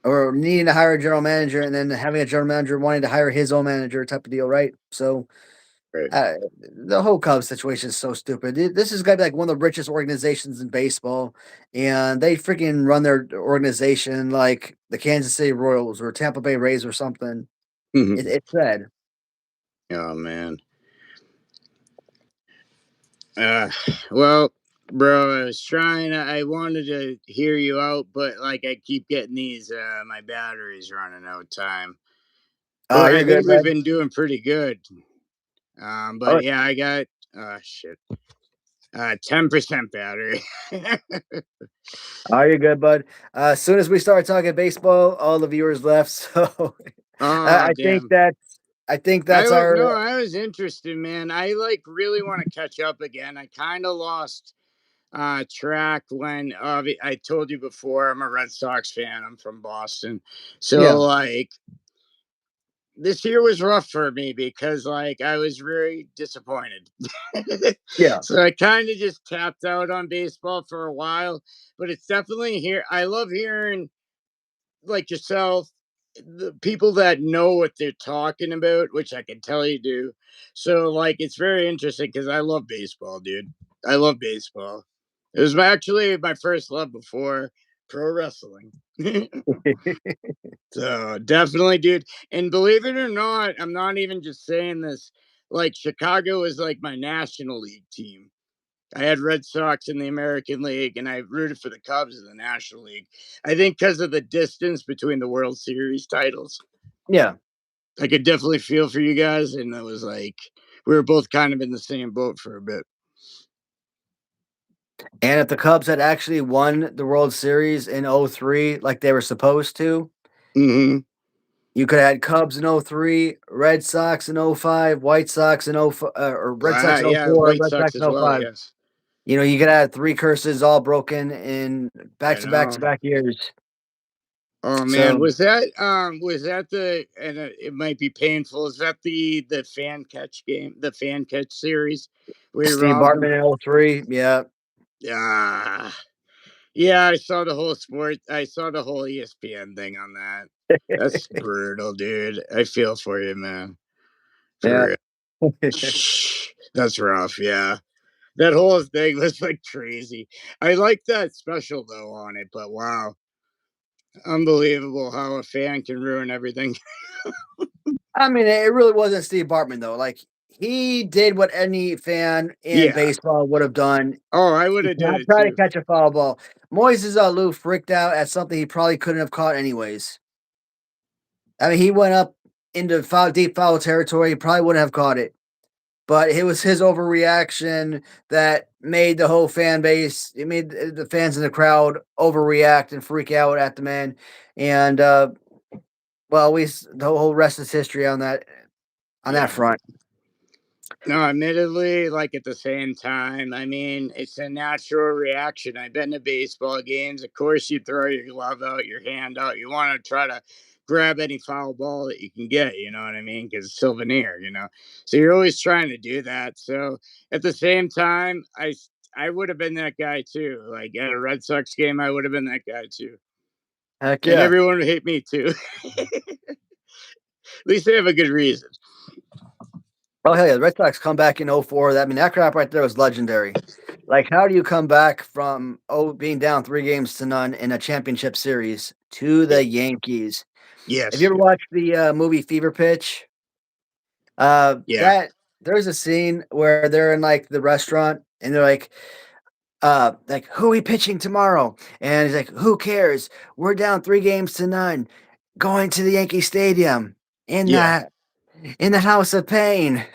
or needing to hire a general manager and then having a general manager wanting to hire his own manager type of deal, right? So Right. the whole Cubs situation is so stupid. This is gonna be like one of the richest organizations in baseball, and they freaking run their organization like the Kansas City Royals or Tampa Bay Rays or something. Mhm. It's sad. Oh man. Uh, well, bro, I was trying. I wanted to hear you out, but like I keep getting these. My battery's running out of time. Oh, But I you're think good, we've bud. been doing pretty good. Oh, But yeah, I got shit. 10% battery. you're good, bud. As soon as we start talking baseball, all the viewers left. So Oh I think damn. that's our I was interested, man. I like really want to catch up again. I kind of lost track when I told you before I'm a Red Sox fan. I'm from Boston. So yeah like this year was rough for me because like I was really disappointed. yeah. So I kind of just tapped out on baseball for a while, but it's definitely here. I love hearing like yourself, the people that know what they're talking about, which I can tell you do. So like it's very interesting because I love baseball, dude. I love baseball. It was actually my first love before pro wrestling. So definitely, dude. And believe it or not, I'm not even just saying this. Like Chicago is like my National League team. I had Red Sox in the American League, and I rooted for the Cubs in the National League. I think because of the distance between the World Series titles, Yeah. I could definitely feel for you guys, and it was like we were both kind of in the same boat for a bit. And if the Cubs had actually won the World Series in '03 like they were supposed to, Hmm. You could have had Cubs in '03, Red Sox in '05, White Sox in '05, or Red Sox in Yeah, '04, White Red Sox Sox in as well. '05. Yes, You know, you could have 3 curses all broken in back I to back to know. back years. Oh man, So, was that the and it might be painful. Is that the fan catch game, the fan catch series where you Steve robbed them? Bartman in '03, yeah. Ah, yeah, I saw the whole sport. I saw the whole ESPN thing on that. That's brutal, dude. I feel for you, man. For Yeah. real. That's rough. Yeah, that whole thing was like crazy. I like that special though on it, but wow, unbelievable how a fan can ruin everything. I mean, it really wasn't Steve Bartman though, like, he did what any fan in Yeah. baseball would have done. Oh, I would He have did it tried to too. catch a foul ball. Moises Alou freaked out at something he probably couldn't have caught anyways. I mean, he went up into deep foul territory, he probably wouldn't have caught it. But it was his overreaction that made the whole fan base, it made the fans in the crowd overreact and freak out at the man. And well, the whole rest is history on that Yeah. front. No, admittedly, like at the same time, I mean, it's a natural reaction. I've been to baseball games. Of course, you throw your glove out, your hand out. You want to try to grab any foul ball that you can get, you know what I mean? Because souvenir. So you're always trying to do that. So at the same time, I would have been that guy too. Like at a Red Sox game, I would have been that guy too. Heck And yeah. everyone would hate me too. At least they have a good reason. Oh hell yeah, the Red Sox come back in '04. I mean, that crap right there was legendary. Like, how do you come back from being down 3 games to none in a championship series to Yeah. the Yankees? Have you Yes. ever watched the movie Fever Pitch? Yeah. That there's a scene where they're in like the restaurant and they're like, who are we pitching tomorrow? And he's like, who cares? We're down 3 games to none, going to the Yankee Stadium in Yeah. the in the House of Pain.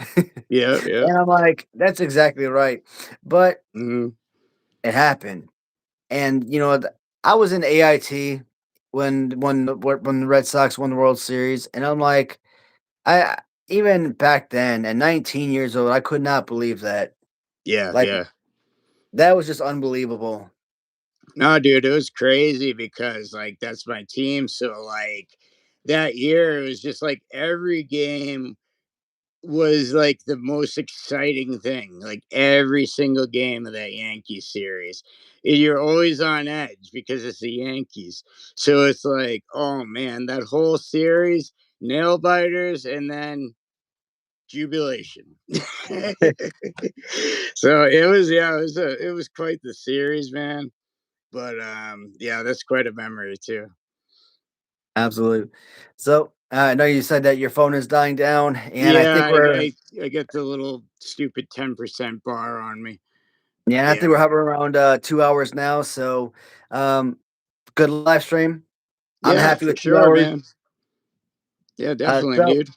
Yeah. Yeah. And I'm like, that's exactly right. But Mhm. it happened. And I was in AIT when the Red Sox won the World Series, and I'm like, I even back then at 19 years old, I could not believe that. Yeah, Like, yeah. that was just unbelievable. No, dude, it was crazy because like that's my team. So like that year it was just like every game was like the most exciting thing. Like every single game of that Yankee series. And you're always on edge because it's the Yankees. So it's like, oh man, that whole series, nail biters, and then jubilation. So it was quite the series, man. But yeah, that's quite a memory too. Absolutely. So, I know you said that your phone is dying down, and I Yeah, think we're I get the little stupid 10% bar on me. yeah, I think Yeah. we're hovering around 2 hours now. So, um, good live stream. I'm Yeah, happy for with two sure, hours. man. Yeah, definitely, So dude.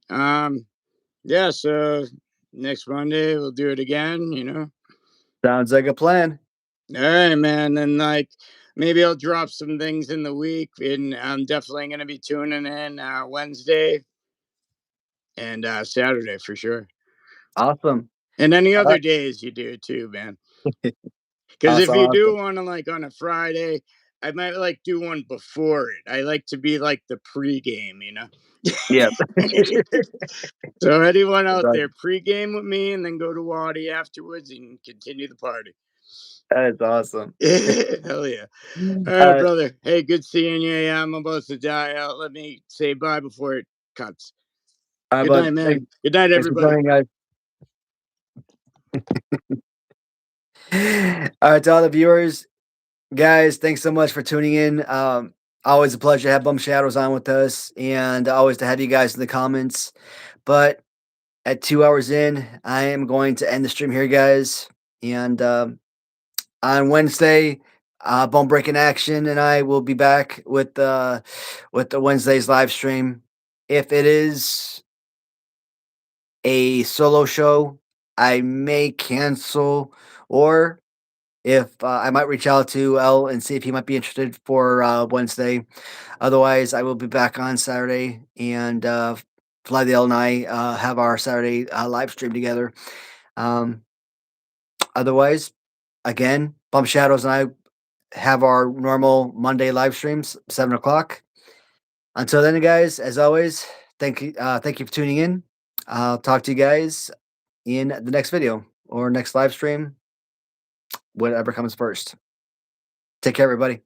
Um, yeah, so next Monday we'll do it again. sounds like a plan. All right, man. And like maybe I'll drop some things in the week and I'm definitely gonna be tuning in Wednesday and Saturday for sure. Awesome. And any All other right. days you do too, man. Because if Awesome. you do Awesome. one like on a Friday, I might like do one before it. I like to be like the pregame. Yeah. So anyone That's out awesome. there, pregame with me and then go to Watty afterwards and continue the party. That is awesome. Hell yeah. All right, Uh, brother. Hey, good seeing you. Yeah, I'm about to die out. Let me say bye before it cuts. all right, Good night, bud. man. Good night, Thanks for everybody. joining, guys. All right, to all the viewers, guys, thanks so much for tuning in. Always a pleasure to have Bum Shadows on with us, and always to have you guys in the comments. But at 2 hours in, I am going to end the stream here, guys. And on Wednesday, Bone Breaking Action and I will be back with the Wednesday's live stream. If it is a solo show, I may cancel, or if I might reach out to L and see if he might be interested for Wednesday. Otherwise, I will be back on Saturday, and Fly the L and I have our Saturday live stream together. Um, Otherwise, again, Bump Shadows and I have our normal Monday live streams, 7 o'clock. Until then, guys, as always, thank you for tuning in. I'll talk to you guys in the next video or next live stream, whatever comes first. Take care, everybody.